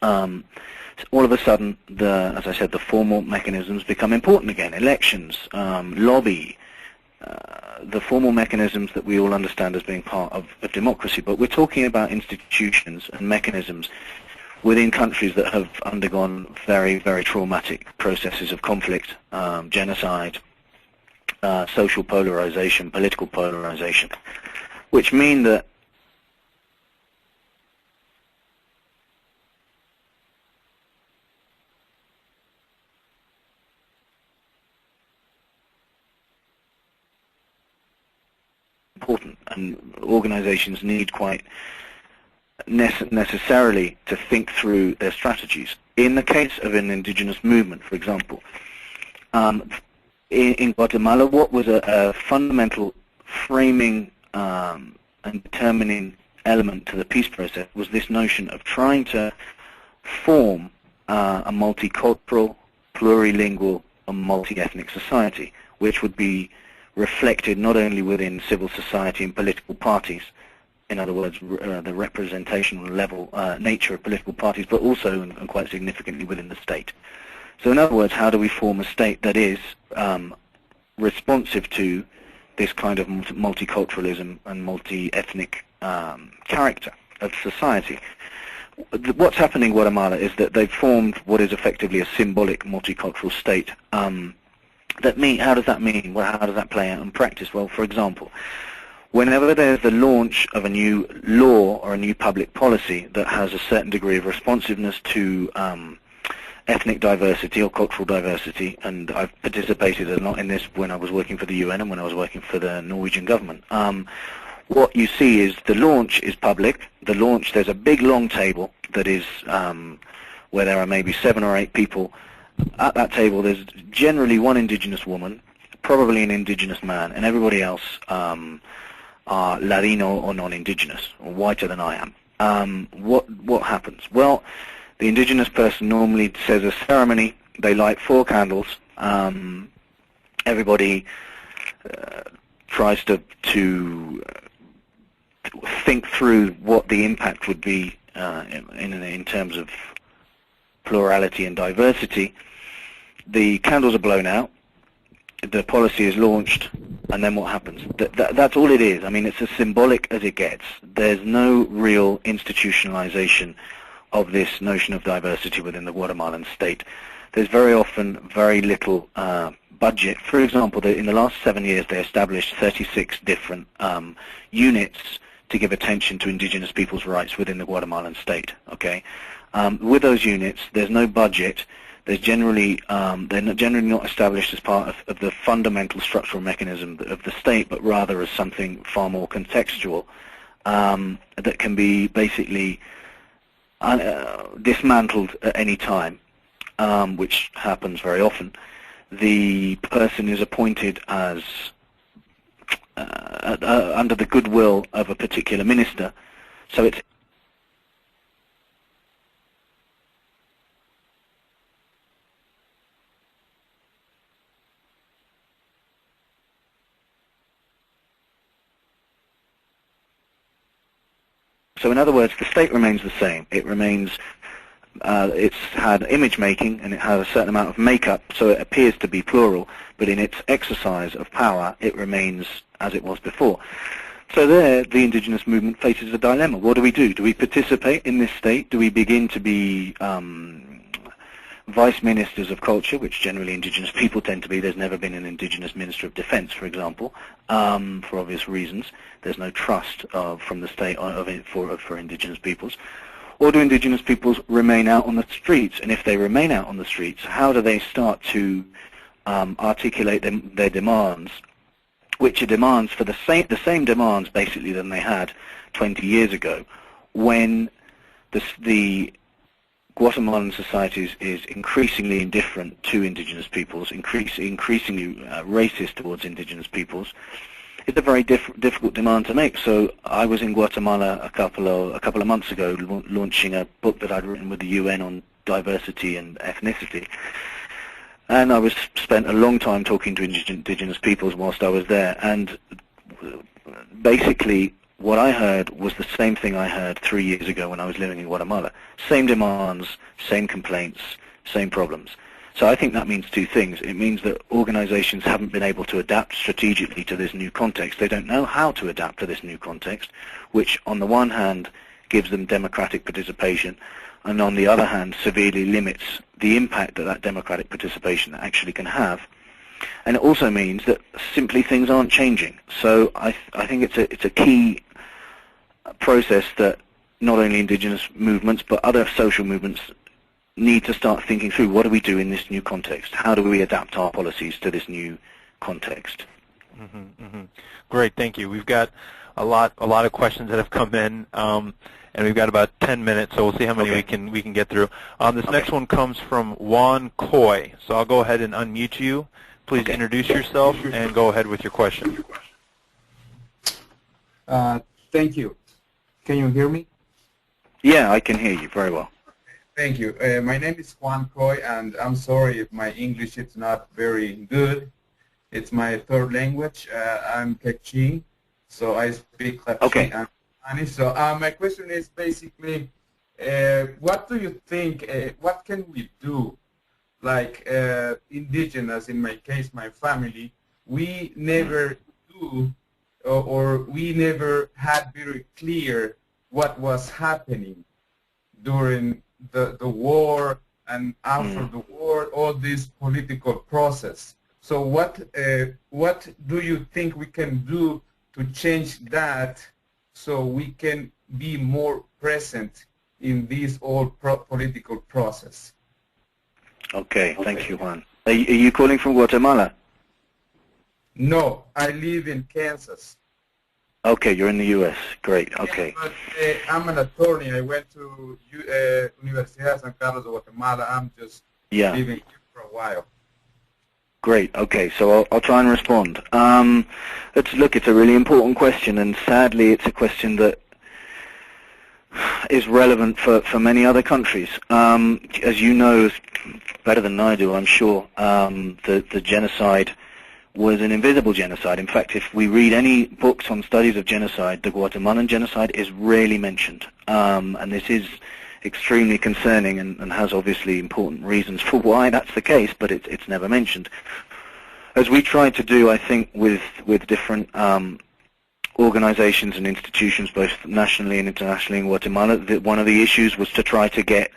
B: all of a sudden, as I said, the formal mechanisms become important again. Elections, lobby, the formal mechanisms that we all understand as being part of a democracy. But we're talking about institutions and mechanisms within countries that have undergone very, very traumatic processes of conflict, genocide, social polarization, political polarization, which mean that important, and organizations need quite necessarily to think through their strategies. In the case of an indigenous movement, for example, in Guatemala, what was a fundamental framing and determining element to the peace process was this notion of trying to form a multicultural, plurilingual, and multi-ethnic society, which would be reflected not only within civil society and political parties, in other words, the representational level nature of political parties, but also, and quite significantly, within the state. So in other words, how do we form a state that is responsive to this kind of multiculturalism and multi-ethnic character of society? What's happening in Guatemala is that they've formed what is effectively a symbolic multicultural state. How does that mean? Well, how does that play out in practice? Well, for example, whenever there's the launch of a new law or a new public policy that has a certain degree of responsiveness to ethnic diversity or cultural diversity, and I've participated a lot in this when I was working for the UN and when I was working for the Norwegian government, what you see is the launch is public. The launch, there's a big long table that is where there are maybe 7 or 8 people. At that table there's generally one indigenous woman, probably an indigenous man, and everybody else are Ladino or non-indigenous, or whiter than I am. What happens? Well, the indigenous person normally says a ceremony, they light 4 candles, everybody tries to think through what the impact would be in terms of plurality and diversity. The candles are blown out, the policy is launched, and then what happens? That's all it is. I mean, it's as symbolic as it gets. There's no real institutionalization of this notion of diversity within the Guatemalan state. There's very often very little budget. For example, in the last 7 years they established 36 different units to give attention to indigenous people's rights within the Guatemalan state. Okay, with those units, there's no budget. There's generally they're generally not established as part of the fundamental structural mechanism of the state, but rather as something far more contextual that can be basically dismantled at any time, which happens very often. The person is appointed as under the goodwill of a particular minister, so it's so in other words, the state remains the same. It remains it's had image making and it has a certain amount of makeup, so it appears to be plural, but in its exercise of power it remains as it was before. So there the indigenous movement faces a dilemma. What do we do? Do we participate in this state? Do we begin to be vice ministers of culture, which generally indigenous people tend to be? There's never been an indigenous minister of defense, for example, for obvious reasons. There's no trust from the state for indigenous peoples. Or do indigenous peoples remain out on the streets? And if they remain out on the streets, how do they start to articulate their demands, which are demands for the same demands basically than they had 20 years ago, when the Guatemalan society is increasingly indifferent to indigenous peoples, increasingly racist towards indigenous peoples? It's a very difficult demand to make. So I was in Guatemala a couple of months ago, launching a book that I'd written with the UN on diversity and ethnicity, and I spent a long time talking to indigenous peoples whilst I was there. And basically, what I heard was the same thing I heard 3 years ago when I was living in Guatemala. Same demands, same complaints, same problems. So I think that means 2 things. It means that organizations haven't been able to adapt strategically to this new context. They don't know how to adapt to this new context, which on the one hand gives them democratic participation, and on the other hand severely limits the impact that democratic participation actually can have. And it also means that simply things aren't changing. So I think it's a key process that not only indigenous movements but other social movements need to start thinking through. What do we do in this new context? How do we adapt our policies to this new context?
C: Great, thank you. We've got a lot of questions that have come in, and we've got about 10 minutes, so we'll see how many we can get through. This next one comes from Juan Coy. So I'll go ahead and unmute you. Please introduce yourself and go ahead with your question.
D: Thank you. Can you hear me?
B: Yeah, I can hear you very well.
D: Thank you. My name is Juan Coy, and I'm sorry if my English is not very good. It's my third language. I'm Quechua, so I speak Quechua and Spanish. So my question is basically, what do you think, what can we do? Like indigenous, in my case, my family, we never do, or we never had very clear what was happening during the war and after the war, all this political process. So what do you think we can do to change that so we can be more present in this whole political process?
B: Okay, thank you, Juan. Are you calling from Guatemala?
D: No, I live in Kansas.
B: Okay, you're in the U.S. Great, okay.
D: Yeah, but I'm an attorney. I went to Universidad San Carlos de Guatemala. I'm just living here for a while.
B: Great, okay, so I'll try and respond. Look, it's a really important question, and sadly it's a question that is relevant for many other countries. As you know better than I do, I'm sure, the genocide was an invisible genocide. In fact, if we read any books on studies of genocide, the Guatemalan genocide is rarely mentioned. And this is extremely concerning and has obviously important reasons for why that's the case, but it's never mentioned. As we tried to do, I think, with different organizations and institutions, both nationally and internationally in Guatemala, one of the issues was to try to get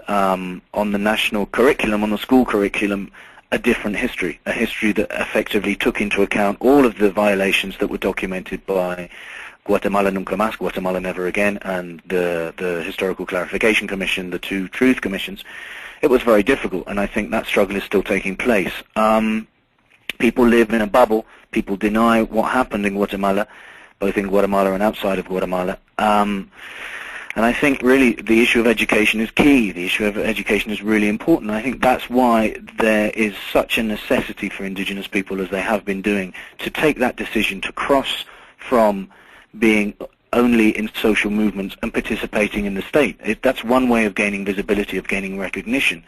B: on the national curriculum, on the school curriculum, a different history, a history that effectively took into account all of the violations that were documented by Guatemala Nunca Más, Guatemala Never Again, and the Historical Clarification Commission, the two Truth Commissions. It was very difficult, and I think that struggle is still taking place. People live in a bubble. People deny what happened in Guatemala, both in Guatemala and outside of Guatemala. And I think really the issue of education is key. The issue of education is really important. I think that's why there is such a necessity for indigenous people, as they have been doing, to take that decision to cross from being only in social movements and participating in the state. That's one way of gaining visibility, of gaining recognition,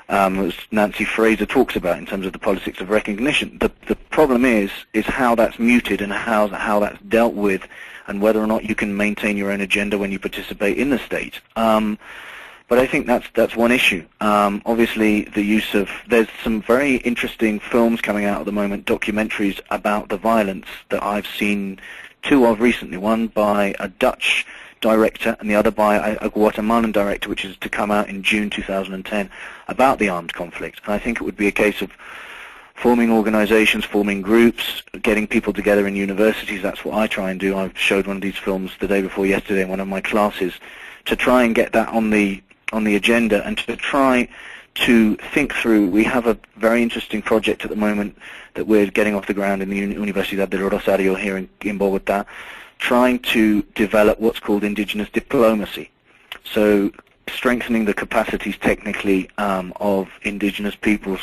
B: as Nancy Fraser talks about in terms of the politics of recognition. The problem is how that's muted and how that's dealt with, and whether or not you can maintain your own agenda when you participate in the state. But I think that's one issue. Obviously, the use of, there's some very interesting films coming out at the moment, documentaries about the violence that I've seen two of recently, one by a Dutch director and the other by a Guatemalan director, which is to come out in June 2010, about the armed conflict. And I think it would be a case of forming organizations, forming groups, getting people together in universities. That's what I try and do. I showed one of these films the day before yesterday in one of my classes, to try and get that on the agenda and to try to think through. We have a very interesting project at the moment that we're getting off the ground in the Universidad del Rosario here in Bogota, trying to develop what's called indigenous diplomacy. So strengthening the capacities technically of indigenous peoples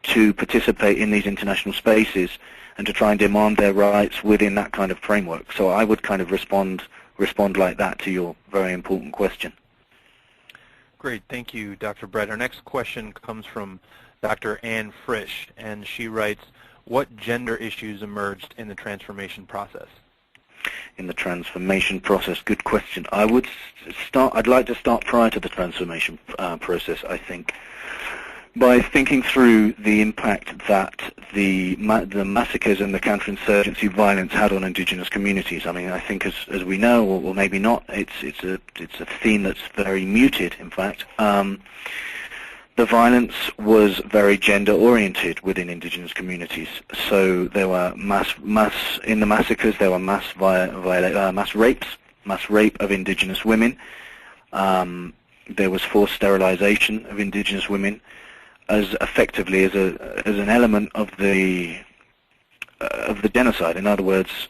B: to participate in these international spaces and to try and demand their rights within that kind of framework. So I would kind of respond like that to your very important question.
C: Great, thank you, Dr. Brett. Our next question comes from Dr. Ann Frisch, and she writes, what gender issues emerged in the transformation process?
B: In the transformation process, good question. I'd like to start prior to the transformation process, I think, by thinking through the impact that the massacres and the counterinsurgency violence had on indigenous communities. I mean, I think as we know, or maybe not, it's a theme that's very muted, in fact. The violence was very gender-oriented within indigenous communities. So there were in the massacres, there were mass rape of indigenous women. There was forced sterilization of indigenous women, as effectively as an element of the genocide. In other words,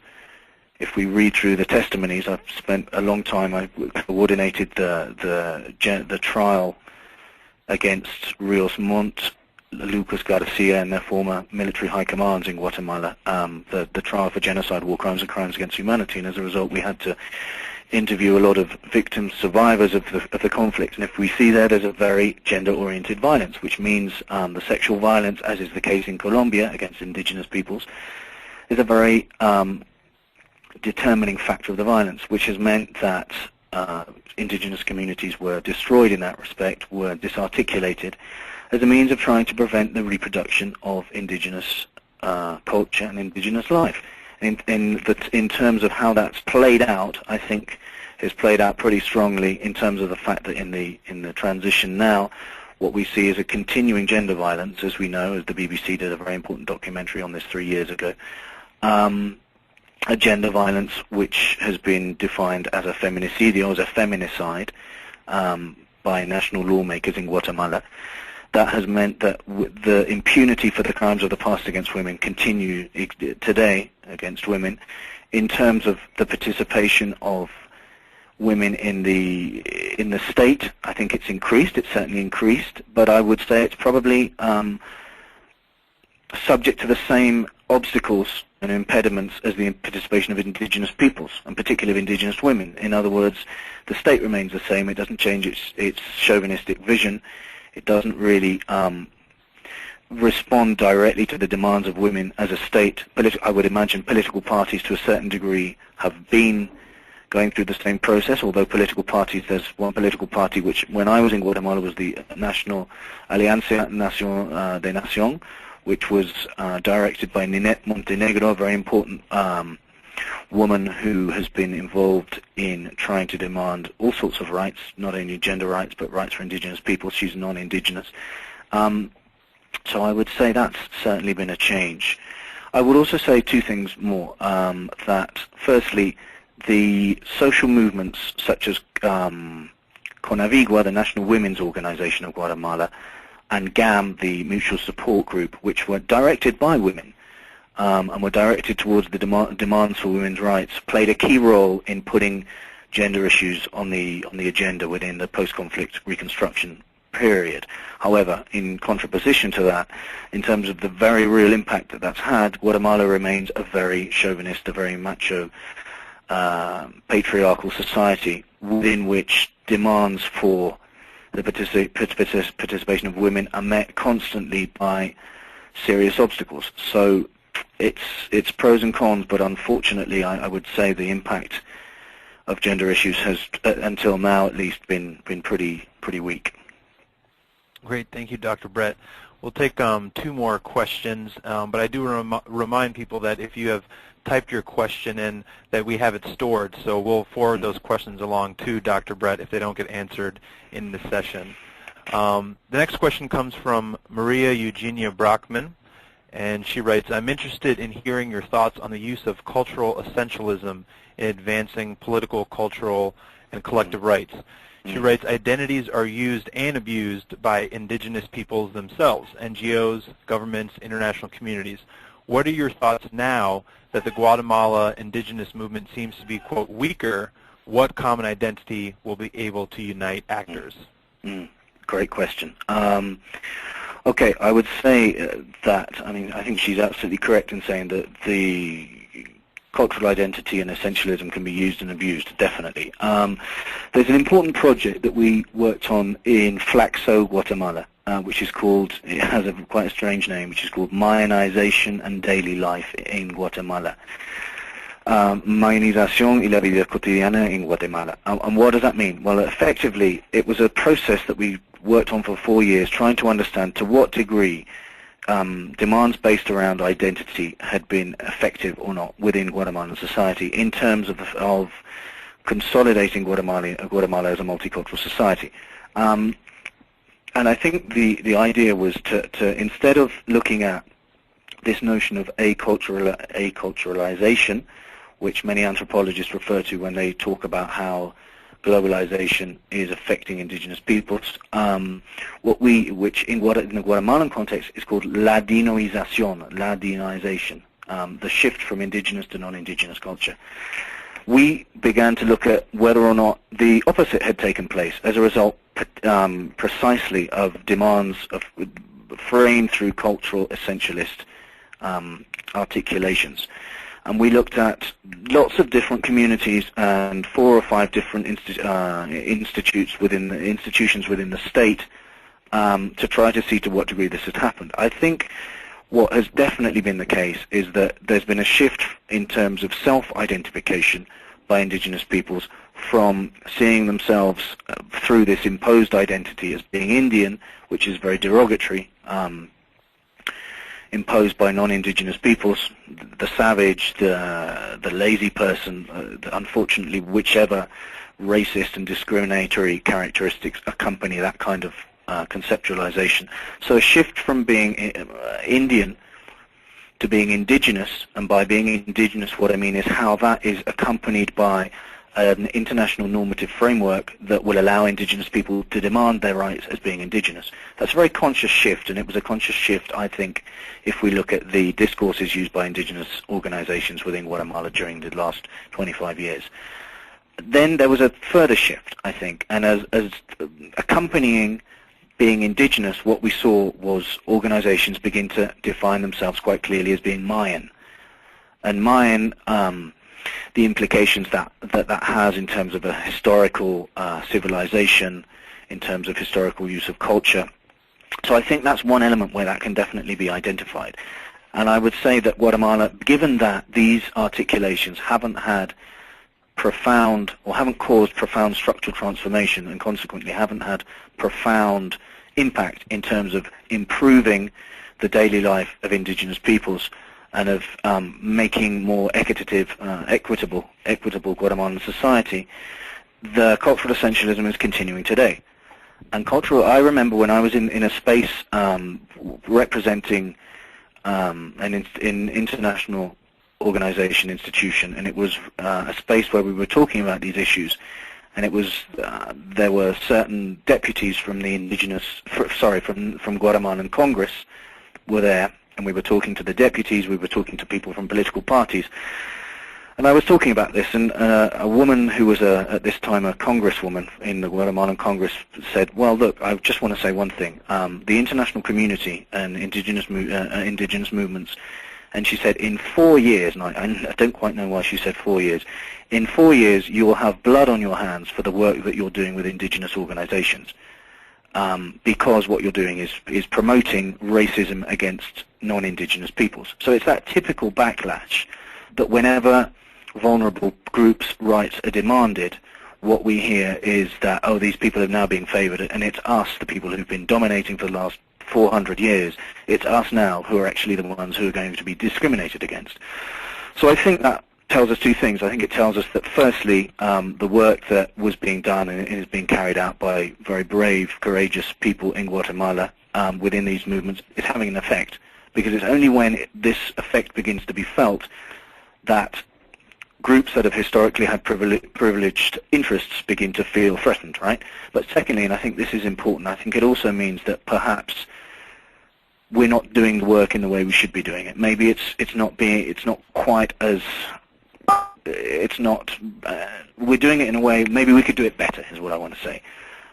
B: if we read through the testimonies, I've spent a long time, I coordinated the trial against Rios Montt, Lucas Garcia, and their former military high commands in Guatemala, the trial for genocide, war crimes, and crimes against humanity. And as a result, we had to interview a lot of victims, survivors of the conflict. And if we see there's a very gender-oriented violence, which means the sexual violence, as is the case in Colombia against indigenous peoples, is a very determining factor of the violence, which has meant that indigenous communities were destroyed in that respect, were disarticulated, as a means of trying to prevent the reproduction of indigenous culture and indigenous life. In terms of how that's played out, I think has played out pretty strongly in terms of the fact that in the transition now, what we see is a continuing gender violence, as we know, as the BBC did a very important documentary on this 3 years ago, a gender violence which has been defined as a feminicidio, as a feminicide, by national lawmakers in Guatemala. That has meant that the impunity for the crimes of the past against women continue today against women. In terms of the participation of women in the state, I think it's increased. It's certainly increased, but I would say it's probably subject to the same obstacles and impediments as the participation of indigenous peoples, and particularly of indigenous women. In other words, the state remains the same. It doesn't change its chauvinistic vision. It doesn't really respond directly to the demands of women as a state. I would imagine political parties to a certain degree have been going through the same process, although political parties, there's one political party which, when I was in Guatemala, was the National Alianza de Nación, which was directed by Ninette Montenegro, a very important woman who has been involved in trying to demand all sorts of rights, not only gender rights, but rights for indigenous people. She's non-indigenous. So I would say that's certainly been a change. I would also say two things more. That firstly, the social movements such as CONAVIGUA, the National Women's Organization of Guatemala, and GAM, the Mutual Support Group, which were directed by women, and were directed towards the demands for women's rights, played a key role in putting gender issues on the agenda within the post-conflict reconstruction period. However, in contraposition to that, in terms of the very real impact that that's had, Guatemala remains a very chauvinist, a very macho, patriarchal society within which demands for the participation of women are met constantly by serious obstacles. So it's pros and cons, but unfortunately I would say the impact of gender issues has, until now at least, been pretty weak.
C: Great, thank you, Dr. Brett. We'll take two more questions, but I do remind people that if you have typed your question in, that we have it stored, so we'll forward those questions along to Dr. Brett if they don't get answered in the session. The next question comes from Maria Eugenia Brockman, and she writes, I'm interested in hearing your thoughts on the use of cultural essentialism in advancing political, cultural, and collective rights. She writes, identities are used and abused by indigenous peoples themselves, NGOs, governments, international communities. What are your thoughts now that the Guatemala indigenous movement seems to be, quote, weaker? What common identity will be able to unite actors?
B: Great question. Okay, I would say that, I think she's absolutely correct in saying that the cultural identity and essentialism can be used and abused, definitely. There's an important project that we worked on in Flaxo, Guatemala, which is called, it has quite a strange name, which is called Mayanization and Daily Life in Guatemala. Mayanización y la vida cotidiana en Guatemala. And what does that mean? Well, effectively, it was a process that we worked on for 4 years, trying to understand to what degree demands based around identity had been effective or not within Guatemalan society in terms of consolidating Guatemala as a multicultural society. And I think the idea was to instead of looking at this notion of aculturalization, which many anthropologists refer to when they talk about how globalization is affecting indigenous peoples, which in the Guatemalan context is called Ladinoization, the shift from indigenous to non-indigenous culture, we began to look at whether or not the opposite had taken place as a result precisely of demands of framed through cultural essentialist articulations. And we looked at lots of different communities and 4 or 5 different institutions within the state to try to see to what degree this had happened. I think what has definitely been the case is that there's been a shift in terms of self-identification by indigenous peoples from seeing themselves through this imposed identity as being Indian, which is very derogatory, imposed by non-indigenous peoples, the savage, the lazy person, unfortunately whichever racist and discriminatory characteristics accompany that kind of conceptualization. So a shift from being Indian to being indigenous, and by being indigenous what I mean is how that is accompanied by an international normative framework that will allow indigenous people to demand their rights as being indigenous. That's a very conscious shift, and it was a conscious shift, I think, if we look at the discourses used by indigenous organizations within Guatemala during the last 25 years. Then there was a further shift, I think, and as accompanying being indigenous, what we saw was organizations begin to define themselves quite clearly as being Mayan. And Mayan, the implications that has in terms of a historical civilization, in terms of historical use of culture. So I think that's one element where that can definitely be identified. And I would say that Guatemala, given that these articulations haven't had profound, or haven't caused profound structural transformation, and consequently haven't had profound impact in terms of improving the daily life of indigenous peoples and of making more equitable Guatemalan society, the cultural essentialism is continuing today. And I remember when I was in a space representing an international organization, institution, and it was a space where we were talking about these issues, and it was there were certain deputies from the from Guatemalan Congress were there, and we were talking to the deputies, we were talking to people from political parties, and I was talking about this, and a woman who was at this time a congresswoman in the Guatemalan Congress said, well, look, I just want to say one thing. The international community and indigenous movements, and she said, in 4 years, and I don't quite know why she said 4 years, in 4 years you will have blood on your hands for the work that you're doing with indigenous organizations, because what you're doing is promoting racism against non-indigenous peoples. So it's that typical backlash that whenever vulnerable groups' rights are demanded, what we hear is that, oh, these people are now being favored, and it's us, the people who've been dominating for the last 400 years, it's us now who are actually the ones who are going to be discriminated against. So I think that tells us 2 things. I think it tells us that, firstly, the work that was being done and is being carried out by very brave, courageous people in Guatemala within these movements is having an effect, because it's only when this effect begins to be felt that groups that have historically had privileged interests begin to feel threatened, right? But secondly, and I think this is important, I think it also means that perhaps we're not doing the work in the way we should be doing it. Maybe we're doing it in a way, maybe we could do it better, is what I want to say.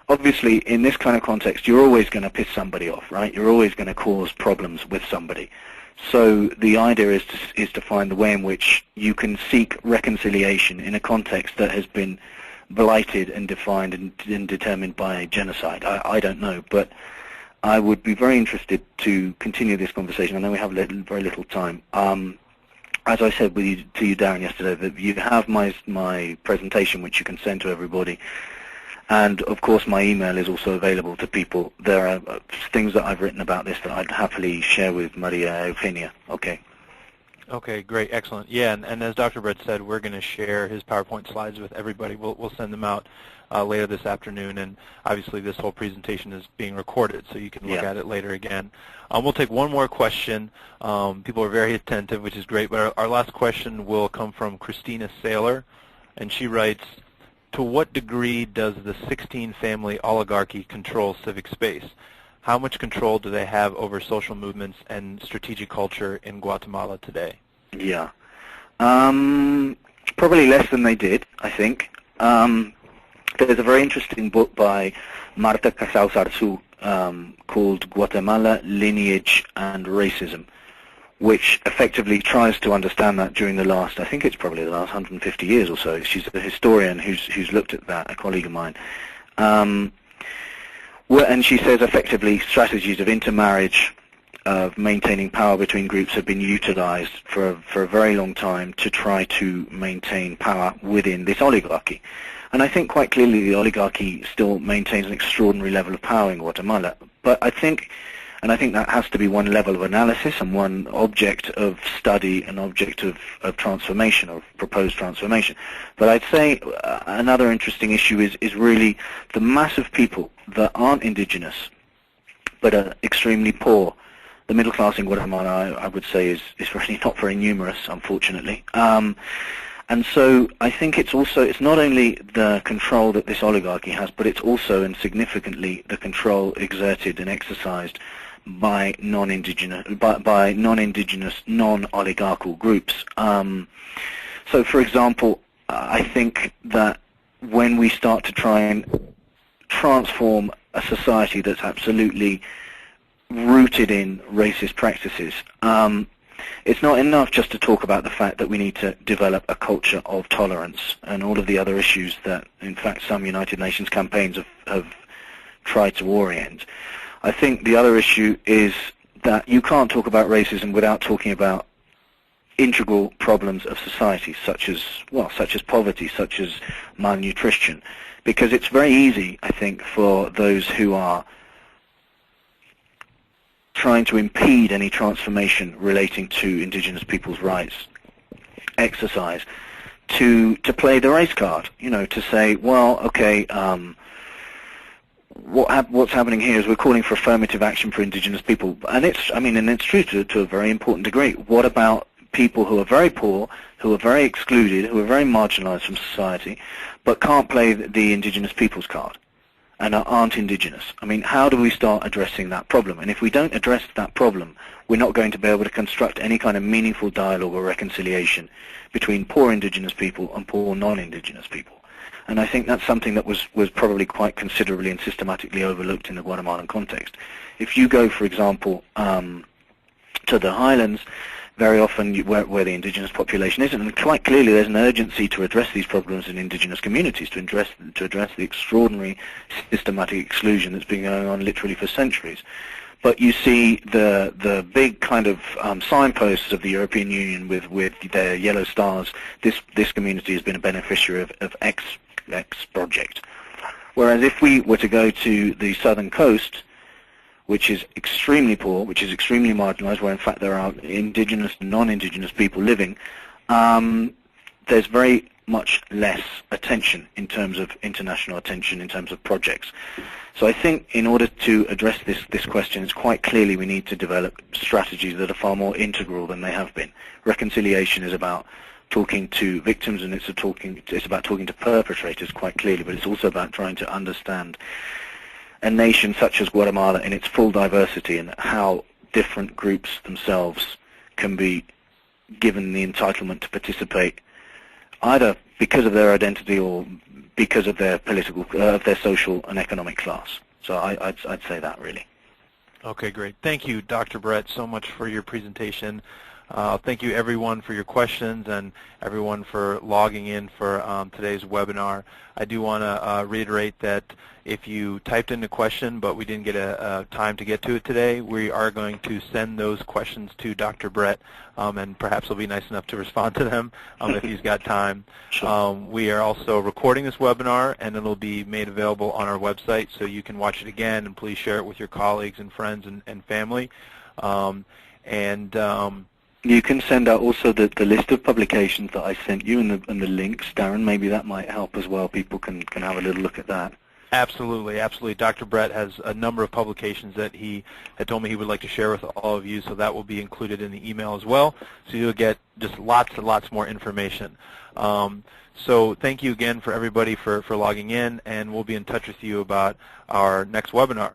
B: Obviously, in this kind of context, you're always going to piss somebody off, right? You're always going to cause problems with somebody. So the idea is to find the way in which you can seek reconciliation in a context that has been blighted and defined and determined by genocide. I don't know, but I would be very interested to continue this conversation. I know we have very little time. As I said to you, Darren, yesterday, that you have my presentation, which you can send to everybody. And, of course, my email is also available to people. There are things that I've written about this that I'd happily share with Maria Eugenia. Okay.
C: Okay, great, excellent. Yeah, and as Dr. Brett said, we're going to share his PowerPoint slides with everybody. We'll send them out later this afternoon, and obviously this whole presentation is being recorded, so you can look at it later again. We'll take one more question. People are very attentive, which is great, but our last question will come from Christina Saylor, and she writes, to what degree does the 16-family oligarchy control civic space? How much control do they have over social movements and strategic culture in Guatemala today?
B: Yeah. Probably less than they did, I think. There's a very interesting book by Marta Casals-Arzu called Guatemala, Lineage and Racism, which effectively tries to understand that during the last, I think it's probably the last 150 years or so. She's a historian who's looked at that, a colleague of mine. And she says effectively strategies of intermarriage, of maintaining power between groups have been utilized for a very long time to try to maintain power within this oligarchy. And I think quite clearly the oligarchy still maintains an extraordinary level of power in Guatemala. But I think that has to be one level of analysis and one object of study, an object of transformation, of proposed transformation. But I'd say another interesting issue is really the mass of people that aren't indigenous but are extremely poor. The middle class in Guatemala, I would say, is really not very numerous, unfortunately. And so I think it's not only the control that this oligarchy has, but it's also, and significantly, the control exerted and exercised by non-indigenous, non-oligarchical groups. So, for example, I think that when we start to try and transform a society that's absolutely rooted in racist practices, it's not enough just to talk about the fact that we need to develop a culture of tolerance and all of the other issues that, in fact, some United Nations campaigns have tried to orient. I think the other issue is that you can't talk about racism without talking about integral problems of society, such as poverty, such as malnutrition, because it's very easy, I think, for those who are trying to impede any transformation relating to indigenous people's rights exercise to play the race card, to say, well, okay, what's happening here is we're calling for affirmative action for indigenous people, and it's true to a very important degree. What about people who are very poor, who are very excluded, who are very marginalized from society, but can't play the indigenous people's card and aren't indigenous? I mean, how do we start addressing that problem? And if we don't address that problem, we're not going to be able to construct any kind of meaningful dialogue or reconciliation between poor indigenous people and poor non-indigenous people. And I think that's something that was probably quite considerably and systematically overlooked in the Guatemalan context. If you go, for example, to the highlands, very often where the indigenous population is, and quite clearly there's an urgency to address these problems in indigenous communities, to address the extraordinary systematic exclusion that's been going on literally for centuries. But you see the big kind of signposts of the European Union with their yellow stars. This community has been a beneficiary of X project. Whereas if we were to go to the southern coast, which is extremely poor, which is extremely marginalized, where in fact there are indigenous and non-indigenous people living, there's very much less attention in terms of international attention, in terms of projects. So I think in order to address this question, it's quite clearly we need to develop strategies that are far more integral than they have been. Reconciliation is about talking to victims, and it's about talking to perpetrators quite clearly, but it's also about trying to understand a nation such as Guatemala in its full diversity and how different groups themselves can be given the entitlement to participate either because of their identity or because of their their social and economic class. So I'd say that really.
C: Okay, great. Thank you, Dr. Brett, so much for your presentation. Thank you, everyone, for your questions and everyone for logging in for today's webinar. I do want to reiterate that if you typed in a question but we didn't get a time to get to it today, we are going to send those questions to Dr. Brett, and perhaps he'll be nice enough to respond to them if he's got time.
B: Sure.
C: We are also recording this webinar, and it'll be made available on our website, so you can watch it again, and please share it with your colleagues and friends and family.
B: You can send out also the list of publications that I sent you and the links, Darren. Maybe that might help as well. People can have a little look at that.
C: Absolutely, absolutely. Dr. Brett has a number of publications that he had told me he would like to share with all of you, so that will be included in the email as well. So you'll get just lots and lots more information. So thank you again for everybody for logging in, and we'll be in touch with you about our next webinar.